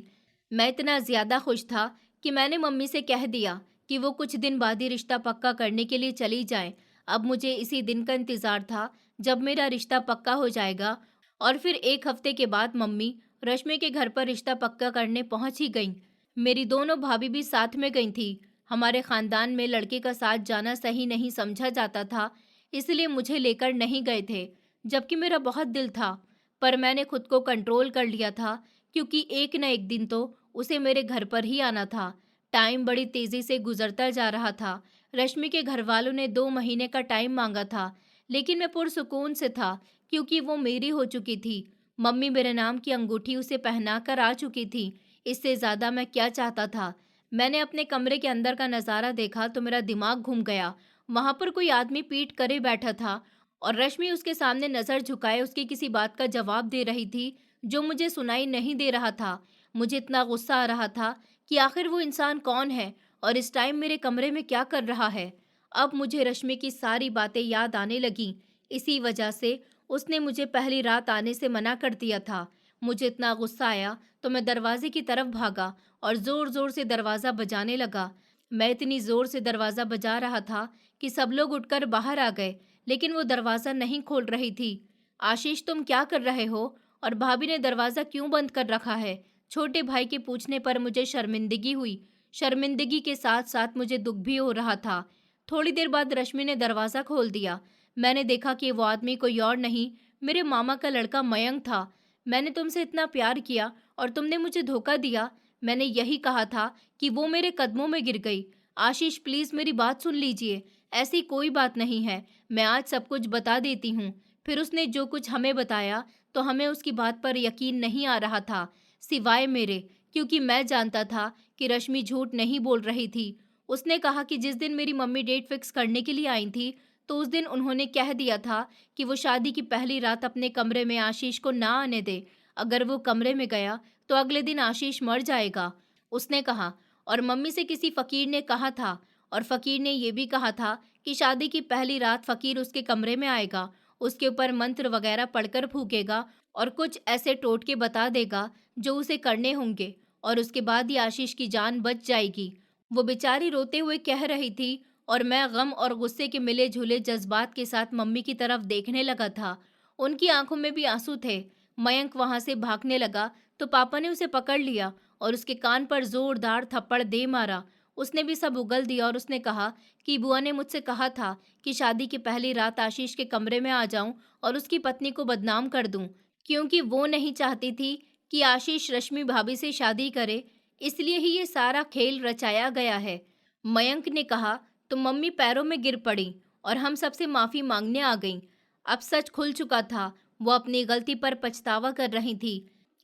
मैं इतना ज़्यादा खुश था कि मैंने मम्मी से कह दिया कि वो कुछ दिन बाद ही रिश्ता पक्का करने के लिए चली जाएं। अब मुझे इसी दिन का इंतज़ार था जब मेरा रिश्ता पक्का हो जाएगा। और फिर एक हफ्ते के बाद मम्मी रश्मि के घर पर रिश्ता पक्का करने पहुंच ही गईं। मेरी दोनों भाभी भी साथ में गई थी। हमारे खानदान में लड़के का साथ जाना सही नहीं समझा जाता था, इसलिए मुझे लेकर नहीं गए थे, जबकि मेरा बहुत दिल था। पर मैंने खुद को कंट्रोल कर लिया था, क्योंकि एक न एक दिन तो उसे मेरे घर पर ही आना था। टाइम बड़ी तेज़ी से गुजरता जा रहा था। रश्मि के घर वालों ने 2 महीने का टाइम मांगा था, लेकिन मैं पुरसुकून से था, क्योंकि वो मेरी हो चुकी थी। मम्मी मेरे नाम की अंगूठी उसे पहना कर आ चुकी थी। इससे ज़्यादा मैं क्या चाहता था? मैंने अपने कमरे के अंदर का नज़ारा देखा तो मेरा दिमाग घूम गया। वहाँ पर कोई आदमी पीठ करे बैठा था और रश्मि उसके सामने नज़र झुकाए उसकी किसी बात का जवाब दे रही थी, जो मुझे सुनाई नहीं दे रहा था। मुझे इतना गुस्सा आ रहा था कि आखिर वो इंसान कौन है और इस टाइम मेरे कमरे में क्या कर रहा है। अब मुझे रश्मि की सारी बातें याद आने लगीं। इसी वजह से उसने मुझे पहली रात आने से मना कर दिया था। मुझे इतना गुस्सा आया तो मैं दरवाजे की तरफ भागा और ज़ोर ज़ोर से दरवाज़ा बजाने लगा। मैं इतनी ज़ोर से दरवाज़ा बजा रहा था कि सब लोग उठकर बाहर आ गए, लेकिन वो दरवाज़ा नहीं खोल रही थी। आशीष, तुम क्या कर रहे हो? और भाभी ने दरवाज़ा क्यों बंद कर रखा है? छोटे भाई के पूछने पर मुझे शर्मिंदगी हुई। शर्मिंदगी के साथ साथ मुझे दुख भी हो रहा था। थोड़ी देर बाद रश्मि ने दरवाज़ा खोल दिया। मैंने देखा कि वो आदमी कोई और नहीं, मेरे मामा का लड़का मयंक था। मैंने तुमसे इतना प्यार किया और तुमने मुझे धोखा दिया। मैंने यही कहा था कि वो मेरे कदमों में गिर गई। आशीष, प्लीज़ मेरी बात सुन लीजिए। ऐसी कोई बात नहीं है। मैं आज सब कुछ बता देती हूँ। फिर उसने जो कुछ हमें बताया तो हमें उसकी बात पर यकीन नहीं आ रहा था, सिवाय मेरे, क्योंकि मैं जानता था कि रश्मि झूठ नहीं बोल रही थी। उसने कहा कि जिस दिन मेरी मम्मी डेट फिक्स करने के लिए आई थी, तो उस दिन उन्होंने कह दिया था कि वो शादी की पहली रात अपने कमरे में आशीष को ना आने दे। अगर वो कमरे में गया तो अगले दिन आशीष मर जाएगा, उसने कहा। और मम्मी से किसी फकीर ने कहा था, और फकीर ने ये भी कहा था कि शादी की पहली रात फकीर उसके कमरे में आएगा, उसके ऊपर मंत्र वगैरह पढ़कर फूकेगा और कुछ ऐसे टोटके बता देगा जो उसे करने होंगे, और उसके बाद ही आशीष की जान बच जाएगी। वो बेचारी रोते हुए कह रही थी और मैं गम और गुस्से के मिले झूले जज्बात के साथ मम्मी की तरफ देखने लगा था। उनकी आंखों में भी आंसू थे। मयंक वहां से भागने लगा तो पापा ने उसे पकड़ लिया और उसके कान पर जोरदार थप्पड़ दे मारा। उसने भी सब उगल दिया और उसने कहा कि बुआ ने मुझसे कहा था कि शादी की पहली रात आशीष के कमरे में आ जाऊं और उसकी पत्नी को बदनाम कर दूं, क्योंकि वो नहीं चाहती थी कि आशीष रश्मि भाभी से शादी करे। इसलिए ही ये सारा खेल रचाया गया है। मयंक ने कहा तो मम्मी पैरों में गिर पड़ी और हम सबसे माफी मांगने आ गईं। अब सच खुल चुका था। वो अपनी गलती पर पछतावा कर रही थी।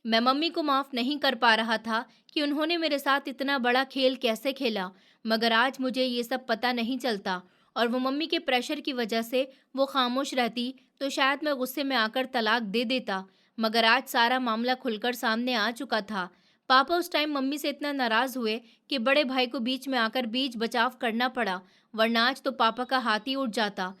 मैं मम्मी को माफ नहीं कर पा रहा था कि उन्होंने मेरे साथ इतना बड़ा खेल कैसे खेला, मगर आज मुझे ये सब पता नहीं चलता और वो मम्मी के प्रेशर की वजह से वो खामोश रहती तो शायद मैं गुस्से में आकर तलाक दे देता। मगर आज सारा मामला खुलकर सामने आ चुका था। पापा उस टाइम मम्मी से इतना नाराज हुए कि बड़े भाई को बीच में आकर बीच बचाव करना पड़ा, वरना आज तो पापा का हाथ ही उठ जाता।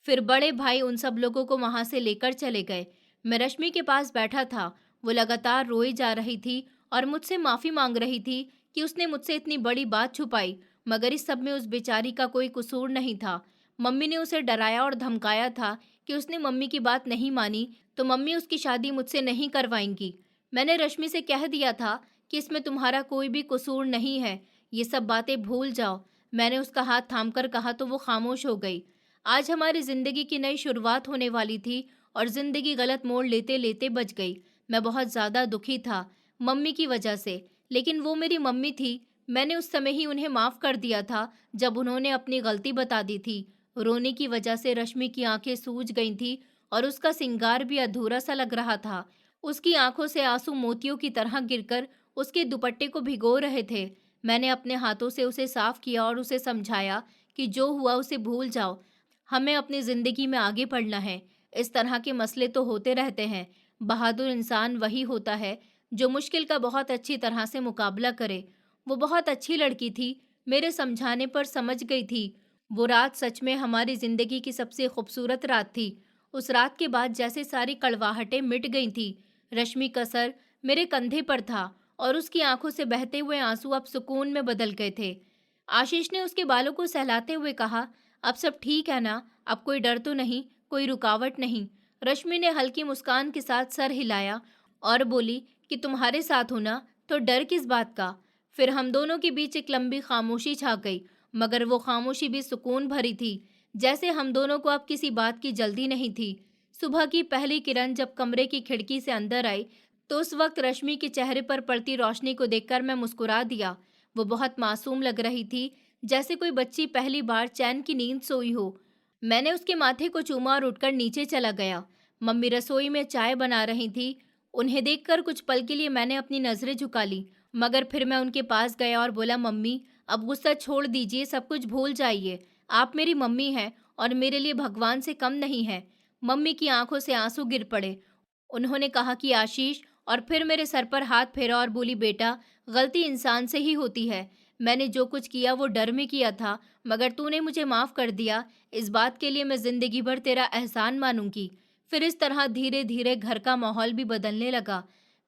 फिर बड़े भाई उन सब लोगों को वहां से लेकर चले गए। मैं रश्मि के पास बैठा था। वो लगातार रोई जा रही थी और मुझसे माफी मांग रही थी कि उसने मुझसे इतनी बड़ी बात छुपाई, मगर इस सब में उस बेचारी का कोई कसूर नहीं था। मम्मी ने उसे डराया और धमकाया था कि उसने मम्मी की बात नहीं मानी तो मम्मी उसकी शादी मुझसे नहीं करवाएंगी। मैंने रश्मि से कह दिया था कि इसमें तुम्हारा कोई भी कसूर नहीं है, ये सब बातें भूल जाओ। मैंने उसका हाथ थामकर कहा तो वो खामोश हो गई। आज हमारी जिंदगी की नई शुरुआत होने वाली थी और जिंदगी गलत मोड़ लेते लेते बच गई। मैं बहुत ज़्यादा दुखी था मम्मी की वजह से, लेकिन वो मेरी मम्मी थी। मैंने उस समय ही उन्हें माफ़ कर दिया था जब उन्होंने अपनी गलती बता दी थी। रोने की वजह से रश्मि की आंखें सूज गई थी और उसका सिंगार भी अधूरा सा लग रहा था। उसकी आंखों से आंसू मोतियों की तरह गिरकर उसके दुपट्टे को भिगो रहे थे। मैंने अपने हाथों से उसे साफ किया और उसे समझाया कि जो हुआ उसे भूल जाओ, हमें अपनी ज़िंदगी में आगे बढ़ना है। इस तरह के मसले तो होते रहते हैं। बहादुर इंसान वही होता है जो मुश्किल का बहुत अच्छी तरह से मुकाबला करे। वो बहुत अच्छी लड़की थी, मेरे समझाने पर समझ गई थी। वो रात सच में हमारी ज़िंदगी की सबसे खूबसूरत रात थी। उस रात के बाद जैसे सारी कड़वाहटें मिट गई थी। रश्मि का सर मेरे कंधे पर था और उसकी आंखों से बहते हुए आंसू अब सुकून में बदल गए थे। आशीष ने उसके बालों को सहलाते हुए कहा, अब सब ठीक है ना? अब कोई डर तो नहीं, कोई रुकावट नहीं? रश्मि ने हल्की मुस्कान के साथ सर हिलाया और बोली कि तुम्हारे साथ हूं ना, तो डर किस बात का? फिर हम दोनों के बीच एक लंबी खामोशी छा गई, मगर वो खामोशी भी सुकून भरी थी, जैसे हम दोनों को अब किसी बात की जल्दी नहीं थी। सुबह की पहली किरण जब कमरे की खिड़की से अंदर आई तो उस वक्त रश्मि के चेहरे पर पड़ती रोशनी को देखकर मैं मुस्कुरा दिया। वो बहुत मासूम लग रही थी, जैसे कोई बच्ची पहली बार चैन की नींद सोई हो। मैंने उसके माथे को चूमा और उठकर नीचे चला गया। मम्मी रसोई में चाय बना रही थी। उन्हें देखकर कुछ पल के लिए मैंने अपनी नजरें झुका ली, मगर फिर मैं उनके पास गया और बोला, मम्मी अब गुस्सा छोड़ दीजिए, सब कुछ भूल जाइए। आप मेरी मम्मी हैं और मेरे लिए भगवान से कम नहीं है। मम्मी की आंखों से आंसू गिर पड़े। उन्होंने कहा कि आशीष, और फिर मेरे सर पर हाथ फेरा और बोली, बेटा गलती इंसान से ही होती है। मैंने जो कुछ किया वो डर में किया था, मगर तूने मुझे माफ़ कर दिया। इस बात के लिए मैं ज़िंदगी भर तेरा एहसान मानूंगी। फिर इस तरह धीरे धीरे घर का माहौल भी बदलने लगा।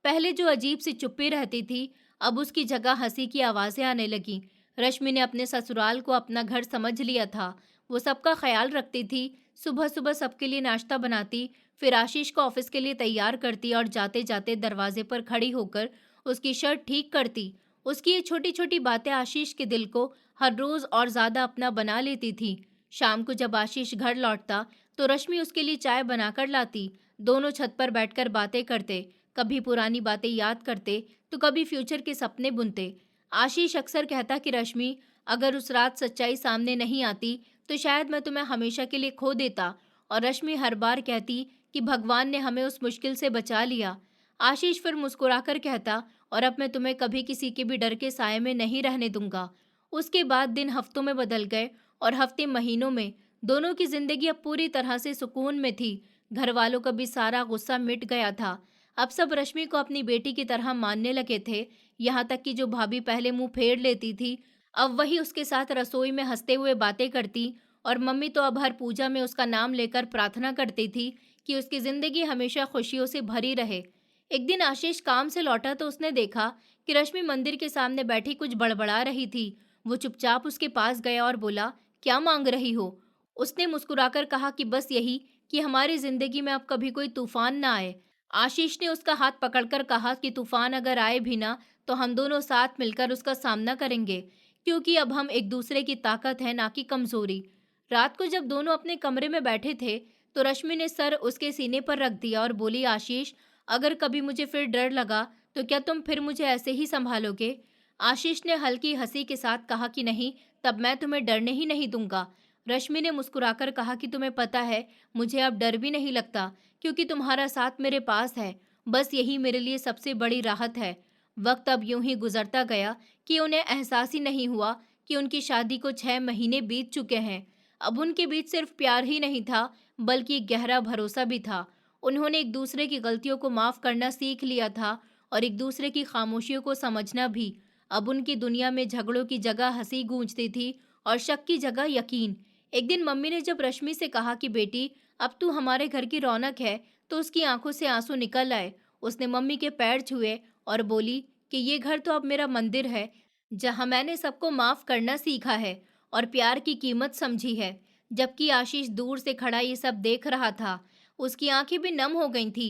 पहले जो अजीब सी चुप्पी रहती थी, अब उसकी जगह हंसी की आवाज़ें आने लगीं। रश्मि ने अपने ससुराल को अपना घर समझ लिया था। वो सबका ख्याल रखती थी, सुबह सुबह सबके लिए नाश्ता बनाती, फिर आशीष को ऑफिस के लिए तैयार करती और जाते जाते दरवाजे पर खड़ी होकर उसकी शर्ट ठीक करती। उसकी ये छोटी छोटी बातें आशीष के दिल को हर रोज और ज्यादा अपना बना लेती थी। शाम को जब आशीष घर लौटता तो रश्मि उसके लिए चाय बनाकर लाती। दोनों छत पर बैठकर बातें करते, कभी पुरानी बातें याद करते तो कभी फ्यूचर के सपने बुनते। आशीष अक्सर कहता कि रश्मि, अगर उस रात सच्चाई सामने नहीं आती तो शायद मैं तुम्हें हमेशा के लिए खो देता। और रश्मि हर बार कहती कि भगवान ने हमें उस मुश्किल से बचा लिया। आशीष फिर मुस्कुराकर कहता, और अब मैं तुम्हें कभी किसी के भी डर के साए में नहीं रहने दूंगा। उसके बाद दिन हफ्तों में बदल गए और हफ्ते महीनों में। दोनों की जिंदगी अब पूरी तरह से सुकून में थी। घर वालों का भी सारा गुस्सा मिट गया था। अब सब रश्मि को अपनी बेटी की तरह मानने लगे थे। यहाँ तक कि जो भाभी पहले मुंह फेर लेती थी, अब वही उसके साथ रसोई में हंसते हुए बातें करती। और मम्मी तो अब हर पूजा में उसका नाम लेकर प्रार्थना करती थी कि उसकी जिंदगी हमेशा खुशियों से भरी रहे। एक दिन आशीष काम से लौटा तो उसने देखा कि रश्मि मंदिर के सामने बैठी कुछ बड़बड़ा रही थी। वो चुपचाप उसके पास गया और बोला, क्या मांग रही हो? उसने मुस्कुराकर कहा कि बस यही, कि हमारी जिंदगी में अब कभी कोई तूफान ना आए। आशीष ने उसका हाथ पकड़कर कहा कि तूफान अगर आए भी ना तो हम दोनों साथ मिलकर उसका सामना करेंगे, क्योंकि अब हम एक दूसरे की ताकत है, ना कि कमजोरी। रात को जब दोनों अपने कमरे में बैठे थे तो रश्मि ने सर उसके सीने पर रख दिया और बोली, आशीष, अगर कभी मुझे फिर डर लगा तो क्या तुम फिर मुझे ऐसे ही संभालोगे? आशीष ने हल्की हंसी के साथ कहा कि नहीं, तब मैं तुम्हें डरने ही नहीं दूंगा। रश्मि ने मुस्कुराकर कहा कि तुम्हें पता है, मुझे अब डर भी नहीं लगता, क्योंकि तुम्हारा साथ मेरे पास है। बस यही मेरे लिए सबसे बड़ी राहत है। वक्त अब यूं ही गुजरता गया कि उन्हें एहसास ही नहीं हुआ कि उनकी शादी को 6 महीने बीत चुके हैं। अब उनके बीच सिर्फ प्यार ही नहीं था, बल्कि एक गहरा भरोसा भी था। उन्होंने एक दूसरे की गलतियों को माफ करना सीख लिया था और एक दूसरे की खामोशियों को समझना भी। अब उनकी दुनिया में झगड़ों की जगह हंसी गूंजती थी और शक की जगह यकीन। एक दिन मम्मी ने जब रश्मि से कहा कि बेटी, अब तू हमारे घर की रौनक है, तो उसकी आंखों से आंसू निकल आए। उसने मम्मी के पैर छुए और बोली कि ये घर तो अब मेरा मंदिर है, जहां मैंने सबको माफ करना सीखा है और प्यार की कीमत समझी है। जबकि आशीष दूर से खड़ा ये सब देख रहा था, उसकी आंखें भी नम हो गई थी।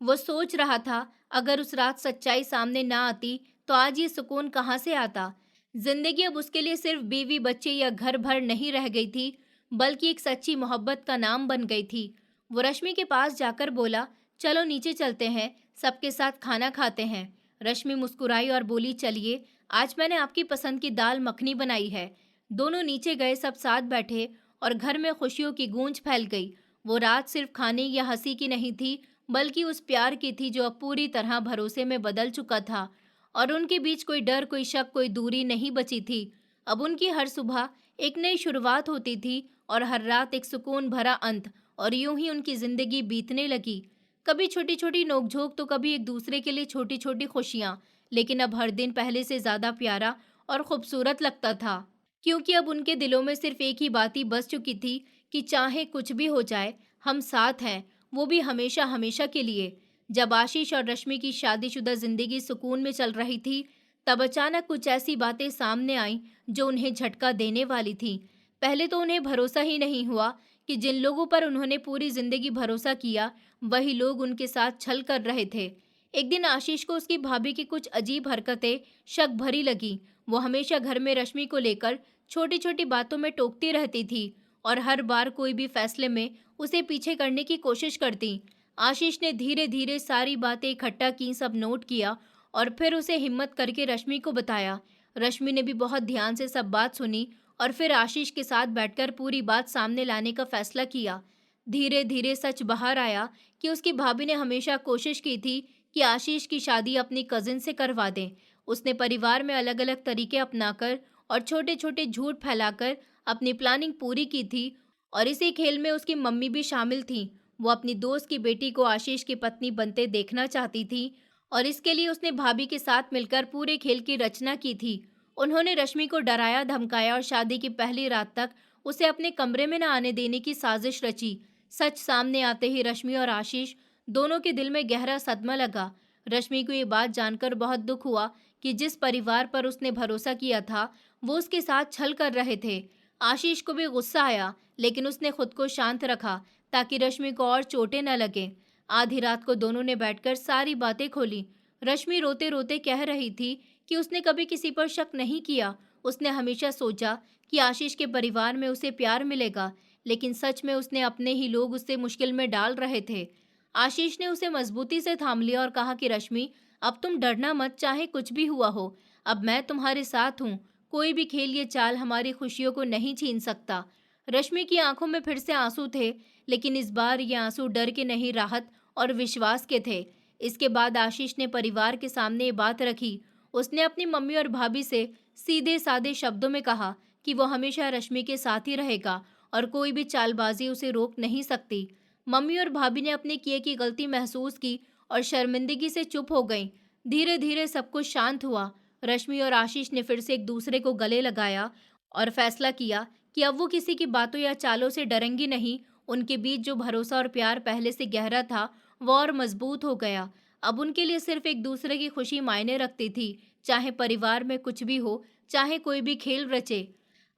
वो सोच रहा था, अगर उस रात सच्चाई सामने ना आती तो आज ये सुकून कहाँ से आता। जिंदगी अब उसके लिए सिर्फ बीवी बच्चे या घर भर नहीं रह गई थी, बल्कि एक सच्ची मोहब्बत का नाम बन गई थी। वो रश्मि के पास जाकर बोला, चलो नीचे चलते हैं, सबके साथ खाना खाते हैं। रश्मि मुस्कुराई और बोली, चलिए, आज मैंने आपकी पसंद की दाल मखनी बनाई है। दोनों नीचे गए, सब साथ बैठे और घर में खुशियों की गूंज फैल गई। वो रात सिर्फ खाने या हंसी की नहीं थी, बल्कि उस प्यार की थी जो अब पूरी तरह भरोसे में बदल चुका था। और उनके बीच कोई डर, कोई शक, कोई दूरी नहीं बची थी। अब उनकी हर सुबह एक नई शुरुआत होती थी और हर रात एक सुकून भरा अंत। और यूं ही उनकी जिंदगी बीतने लगी। कभी छोटी छोटी नोकझोंक तो कभी एक दूसरे के लिए छोटी छोटी खुशियां, लेकिन अब हर दिन पहले से ज्यादा प्यारा और खूबसूरत लगता था, क्योंकि अब उनके दिलों में सिर्फ एक ही बात ही बस चुकी थी कि चाहे कुछ भी हो जाए, हम साथ हैं, वो भी हमेशा हमेशा के लिए। जब आशीष और रश्मि की शादीशुदा जिंदगी सुकून में चल रही थी, तब अचानक कुछ ऐसी बातें सामने आईं जो उन्हें झटका देने वाली थीं। पहले तो उन्हें भरोसा ही नहीं हुआ कि जिन लोगों पर उन्होंने पूरी जिंदगी भरोसा किया, वही लोग उनके साथ छल कर रहे थे। एक दिन आशीष को उसकी भाभी की कुछ अजीब हरकतें शक भरी लगी। वो हमेशा घर में रश्मि को लेकर छोटी छोटी बातों में टोकती रहती थी और हर बार कोई भी फैसले में उसे पीछे करने की कोशिश करती। आशीष ने धीरे धीरे सारी बातें इकट्ठा की, सब नोट किया और फिर उसे हिम्मत करके रश्मि को बताया। रश्मि ने भी बहुत ध्यान से सब बात सुनी और फिर आशीष के साथ बैठकर पूरी बात सामने लाने का फैसला किया। धीरे धीरे सच बाहर आया कि उसकी भाभी ने हमेशा कोशिश की थी कि आशीष की शादी अपनी कजिन से करवा दें। उसने परिवार में अलग अलग तरीके अपनाकर और छोटे छोटे झूठ फैलाकर अपनी प्लानिंग पूरी की थी। और इसी खेल में उसकी मम्मी भी शामिल थी। वो अपनी दोस्त की बेटी को आशीष की पत्नी बनते देखना चाहती थी और इसके लिए उसने भाभी के साथ मिलकर पूरे खेल की रचना की थी। उन्होंने रश्मि को डराया, धमकाया और शादी की पहली रात तक उसे अपने कमरे में न आने देने की साजिश रची। सच सामने आते ही रश्मि और आशीष दोनों के दिल में गहरा सदमा लगा। रश्मि को ये बात जानकर बहुत दुख हुआ कि जिस परिवार पर उसने भरोसा किया था, वो उसके साथ छल कर रहे थे। आशीष को भी गुस्सा आया, लेकिन उसने खुद को शांत रखा ताकि रश्मि को और चोटें न लगे। आधी रात को दोनों ने बैठकर सारी बातें खोली। रश्मि रोते रोते कह रही थी कि उसने कभी किसी पर शक नहीं किया। उसने हमेशा सोचा कि आशीष के परिवार में उसे प्यार मिलेगा, लेकिन सच में उसने अपने ही लोग उससे मुश्किल में डाल रहे थे। आशीष ने उसे मजबूती से थाम लिया और कहा कि रश्मि, अब तुम डरना मत, चाहे कुछ भी हुआ हो। अब मैं तुम्हारे साथ हूँ। कोई भी खेल ये चाल हमारी खुशियों को नहीं छीन सकता। रश्मि की आंखों में फिर से आंसू थे, लेकिन इस बार ये आंसू डर के नहीं, राहत और विश्वास के थे। इसके बाद आशीष ने परिवार के सामने ये बात रखी। उसने अपनी मम्मी और भाभी से सीधे सादे शब्दों में कहा कि वो हमेशा रश्मि के साथ ही रहेगा और कोई भी चालबाजी उसे रोक नहीं सकती। मम्मी और भाभी ने अपने किए की गलती महसूस की और शर्मिंदगी से चुप हो गईं। धीरे धीरे सब कुछ शांत हुआ। रश्मि और आशीष ने फिर से एक दूसरे को गले लगाया और फैसला किया कि अब वो किसी की बातों या चालों से डरेंगी नहीं। उनके बीच जो भरोसा और प्यार पहले से गहरा था, वो और मजबूत हो गया। अब उनके लिए सिर्फ एक दूसरे की खुशी मायने रखती थी, चाहे परिवार में कुछ भी हो, चाहे कोई भी खेल रचे।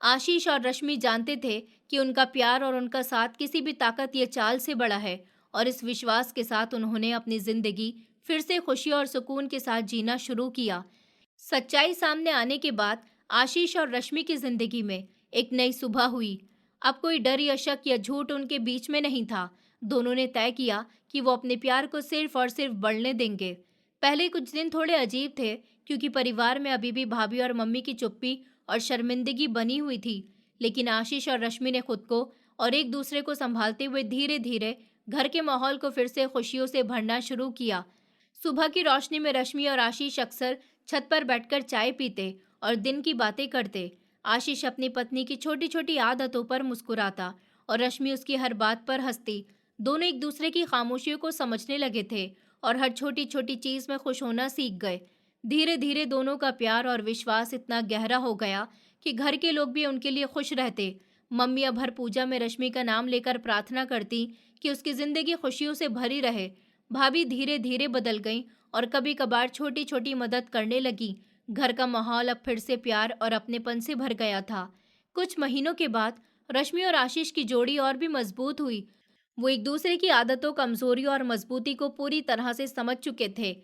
आशीष और रश्मि जानते थे कि उनका प्यार और उनका साथ किसी भी ताकत या चाल से बड़ा है, और इस विश्वास के साथ उन्होंने अपनी जिंदगी फिर से खुशी और सुकून के साथ जीना शुरू किया। सच्चाई सामने आने के बाद आशीष और रश्मि की जिंदगी में एक नई सुबह हुई। अब कोई डर या शक या झूठ उनके बीच में नहीं था। दोनों ने तय किया कि वो अपने प्यार को सिर्फ और सिर्फ बढ़ने देंगे। पहले कुछ दिन थोड़े अजीब थे, क्योंकि परिवार में अभी भी भाभी और मम्मी की चुप्पी और शर्मिंदगी बनी हुई थी। लेकिन आशीष और रश्मि ने खुद को और एक दूसरे को संभालते हुए धीरे धीरे घर के माहौल को फिर से खुशियों से भरना शुरू किया। सुबह की रोशनी में रश्मि और आशीष अक्सर छत पर बैठकर चाय पीते और दिन की बातें करते। आशीष अपनी पत्नी की छोटी छोटी आदतों पर मुस्कुराता और रश्मि उसकी हर बात पर हंसती। दोनों एक दूसरे की खामोशियों को समझने लगे थे और हर छोटी छोटी चीज में खुश होना सीख गए। धीरे धीरे दोनों का प्यार और विश्वास इतना गहरा हो गया कि घर के लोग भी उनके लिए खुश रहते। मम्मी अब हर पूजा में रश्मि का नाम लेकर प्रार्थना करती कि उसकी जिंदगी खुशियों से भरी रहे। भाभी धीरे धीरे बदल गईं और कभी कभार छोटी छोटी मदद करने लगी। घर का माहौल अब फिर से प्यार और अपनेपन से भर गया था। कुछ महीनों के बाद रश्मि और आशीष की जोड़ी और भी मजबूत हुई। वो एक दूसरे की आदतों, कमजोरी और मजबूती को पूरी तरह से समझ चुके थे।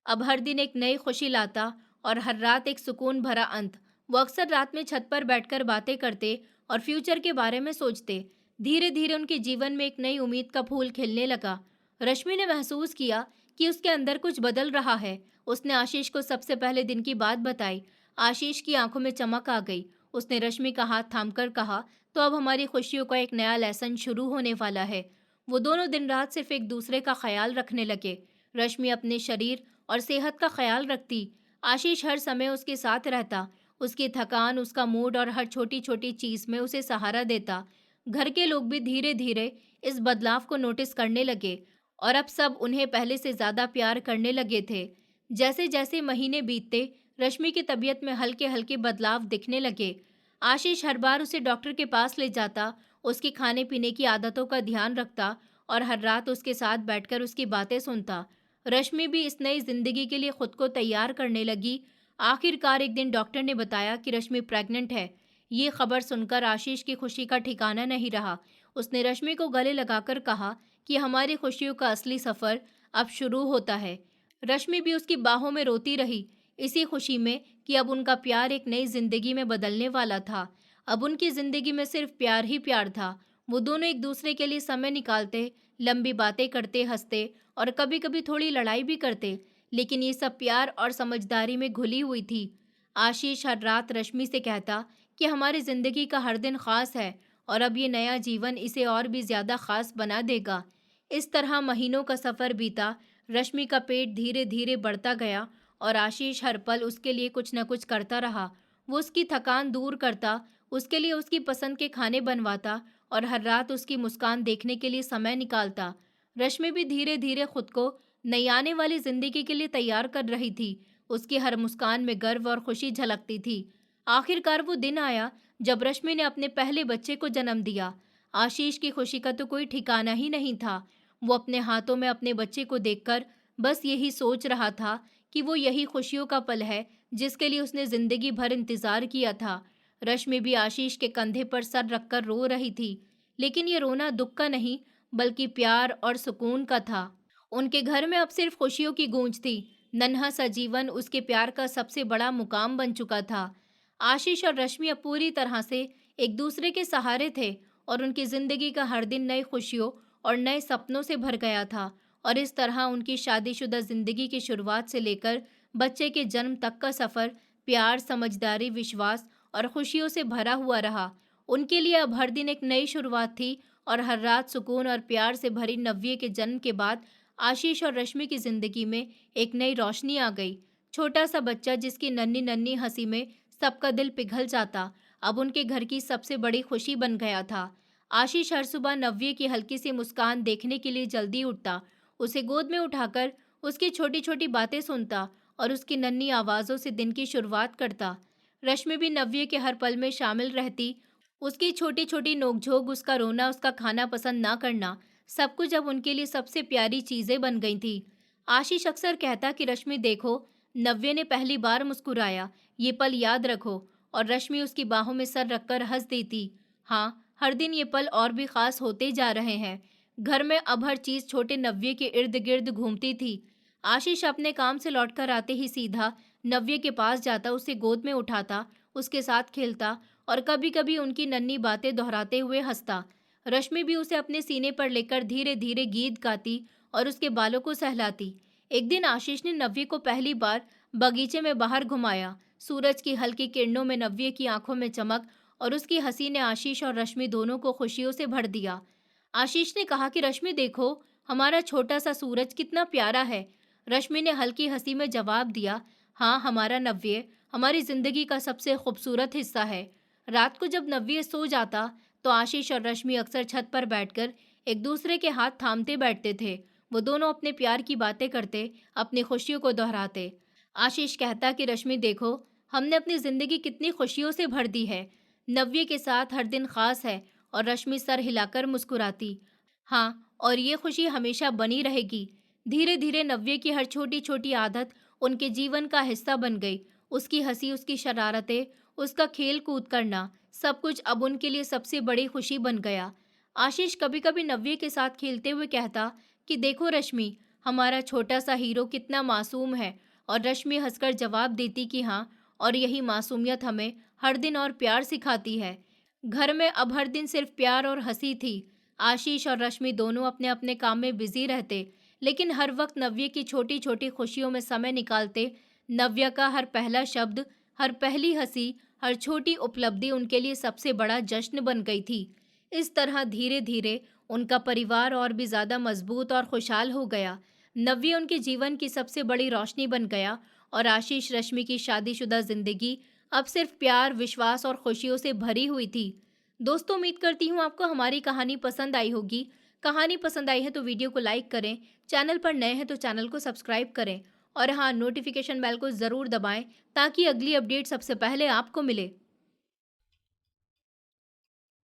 अब हर दिन एक नई खुशी लाता और हर रात एक सुकून भरा अंत। वो अक्सर रात में छत पर बैठकर बातें करते और फ्यूचर के बारे में सोचते। धीरे धीरे उनके जीवन में एक नई उम्मीद का फूल खिलने लगा। रश्मि ने महसूस किया कि उसके अंदर कुछ बदल रहा है। उसने आशीष को सबसे पहले दिन की बात बताई। आशीष की आंखों में चमक आ गई। उसने रश्मि का हाथ थामकर कहा, तो अब हमारी खुशियों का एक नया लेसन शुरू होने वाला है। वो दोनों दिन रात सिर्फ एक दूसरे का ख्याल रखने लगे। रश्मि अपने शरीर और सेहत का ख्याल रखती। आशीष हर समय उसके साथ रहता। उसकी थकान, उसका मूड और हर छोटी छोटी चीज में उसे सहारा देता। घर के लोग भी धीरे धीरे इस बदलाव को नोटिस करने लगे और अब सब उन्हें पहले से ज्यादा प्यार करने लगे थे। जैसे जैसे महीने बीतते, रश्मि की तबीयत में हल्के हल्के बदलाव दिखने लगे। आशीष हर बार उसे डॉक्टर के पास ले जाता, उसकी खाने पीने की आदतों का ध्यान रखता और हर रात उसके साथ बैठकर उसकी बातें सुनता। रश्मि भी इस नई जिंदगी के लिए खुद को तैयार करने लगी। आखिरकार एक दिन डॉक्टर ने बताया कि रश्मि प्रेग्नेंट है। ये खबर सुनकर आशीष की खुशी का ठिकाना नहीं रहा। उसने रश्मि को गले लगाकर कहा कि हमारी खुशियों का असली सफर अब शुरू होता है। रश्मि भी उसकी बाहों में रोती रही, इसी खुशी में कि अब उनका प्यार एक नई जिंदगी में बदलने वाला था। अब उनकी जिंदगी में सिर्फ प्यार ही प्यार था। वो दोनों एक दूसरे के लिए समय निकालते, लंबी बातें करते, हंसते और कभी कभी थोड़ी लड़ाई भी करते, लेकिन ये सब प्यार और समझदारी में घुली हुई थी। आशीष हर रात रश्मि से कहता कि हमारी जिंदगी का हर दिन खास है और अब ये नया जीवन इसे और भी ज्यादा खास बना देगा। इस तरह महीनों का सफर बीता। रश्मि का पेट धीरे धीरे बढ़ता गया और आशीष हर पल उसके लिए कुछ न कुछ करता रहा। वो उसकी थकान दूर करता, उसके लिए उसकी पसंद के खाने बनवाता और हर रात उसकी मुस्कान देखने के लिए समय निकालता। रश्मि भी धीरे धीरे खुद को नई आने वाली जिंदगी के लिए तैयार कर रही थी। उसकी हर मुस्कान में गर्व और खुशी झलकती थी। आखिरकार वो दिन आया जब रश्मि ने अपने पहले बच्चे को जन्म दिया। आशीष की खुशी का तो कोई ठिकाना ही नहीं था। वो अपने हाथों में अपने बच्चे को देखकर बस यही सोच रहा था कि वो यही खुशियों का पल है जिसके लिए उसने जिंदगी भर इंतजार किया था। रश्मि भी आशीष के कंधे पर सर रखकर रो रही थी, लेकिन ये रोना दुख का नहीं बल्कि प्यार और सुकून का था। उनके घर में अब सिर्फ खुशियों की गूंज थी। नन्हा सा जीवन उसके प्यार का सबसे बड़ा मुकाम बन चुका था। आशीष और रश्मि अब पूरी तरह से एक दूसरे के सहारे थे और उनकी जिंदगी का हर दिन नई खुशियों और नए सपनों से भर गया था। और इस तरह उनकी शादीशुदा जिंदगी की शुरुआत से लेकर बच्चे के जन्म तक का सफर प्यार, समझदारी, विश्वास और खुशियों से भरा हुआ रहा। उनके लिए अब हर दिन एक नई शुरुआत थी और हर रात सुकून और प्यार से भरी नव्य के जन्म के बाद आशीष और रश्मि की जिंदगी में एक नई रोशनी आ गई। छोटा सा बच्चा जिसकी नन्ही नन्ही हंसी में सबका दिल पिघल जाता, अब उनके घर की सबसे बड़ी खुशी बन गया था। आशीष हर सुबह नव्य की हल्की सी मुस्कान देखने के लिए जल्दी उठता, उसे गोद में उठाकर उसकी छोटी छोटी बातें सुनता और उसकी नन्ही आवाज़ों से दिन की शुरुआत करता। रश्मि भी नव्य के हर पल में शामिल रहती, उसकी छोटी छोटी नोकझोंक, उसका रोना, उसका खाना पसंद ना करना, सब कुछ अब उनके लिए सबसे प्यारी चीज़ें बन गई थी। आशीष अक्सर कहता कि रश्मि देखो, नव्य ने पहली बार मुस्कुराया, ये पल याद रखो। और रश्मि उसकी बाहों में सर रखकर हंस देती। हाँ, हर दिन ये पल और भी खास होते जा रहे हैं। घर में अब हर चीज़ छोटे नव्य के इर्द गिर्द घूमती थी। आशीष अपने काम से लौटकर आते ही सीधा नव्य के पास जाता, उसे गोद में उठाता, उसके साथ खेलता और कभी कभी उनकी नन्ही बातें दोहराते हुए हंसता। रश्मि भी उसे अपने सीने पर लेकर धीरे धीरे गीत गाती और उसके बालों को सहलाती। एक दिन आशीष ने नव्य को पहली बार बगीचे में बाहर घुमाया। सूरज की हल्की किरणों में नव्य की आंखों में चमक और उसकी हंसी ने आशीष और रश्मि दोनों को खुशियों से भर दिया। आशीष ने कहा कि रश्मि देखो, हमारा छोटा सा सूरज कितना प्यारा है। रश्मि ने हल्की हंसी में जवाब दिया, हाँ, हमारा नव्य हमारी जिंदगी का सबसे खूबसूरत हिस्सा है। रात को जब नव्य सो जाता तो आशीष और रश्मि अक्सर छत पर बैठकर एक दूसरे के हाथ थामते बैठते थे। वो दोनों अपने प्यार की बातें करते, अपनी खुशियों को दोहराते। आशीष कहता कि रश्मि देखो, हमने अपनी जिंदगी कितनी खुशियों से भर दी है। नव्य के साथ हर दिन खास है। और रश्मि सर हिलाकर मुस्कुराती, हाँ, और ये खुशी हमेशा बनी रहेगी। धीरे धीरे नव्य की हर छोटी छोटी आदत उनके जीवन का हिस्सा बन गई। उसकी हंसी, उसकी शरारतें, उसका खेल कूद करना, सब कुछ अब उनके लिए सबसे बड़ी खुशी बन गया। आशीष कभी कभी नव्य के साथ खेलते हुए कहता कि देखो रश्मि, हमारा छोटा सा हीरो कितना मासूम है। और रश्मि हंसकर जवाब देती कि हाँ, और यही मासूमियत हमें हर दिन और प्यार सिखाती है। घर में अब हर दिन सिर्फ प्यार और हंसी थी। आशीष और रश्मि दोनों अपने अपने काम में बिजी रहते, लेकिन हर वक्त नव्य की छोटी छोटी खुशियों में समय निकालते। नव्य का हर पहला शब्द, हर पहली हंसी, हर छोटी उपलब्धि उनके लिए सबसे बड़ा जश्न बन गई थी। इस तरह धीरे धीरे उनका परिवार और भी ज्यादा मजबूत और खुशहाल हो गया। नव्य उनके जीवन की सबसे बड़ी रोशनी बन गया और आशीष रश्मि की शादीशुदा जिंदगी अब सिर्फ प्यार, विश्वास और खुशियों से भरी हुई थी। दोस्तों, उम्मीद करती हूँ आपको हमारी कहानी पसंद आई होगी। कहानी पसंद आई है तो वीडियो को लाइक करें, चैनल पर नए हैं तो चैनल को सब्सक्राइब करें और हाँ, नोटिफिकेशन बेल को ज़रूर दबाएं ताकि अगली अपडेट सबसे पहले आपको मिले।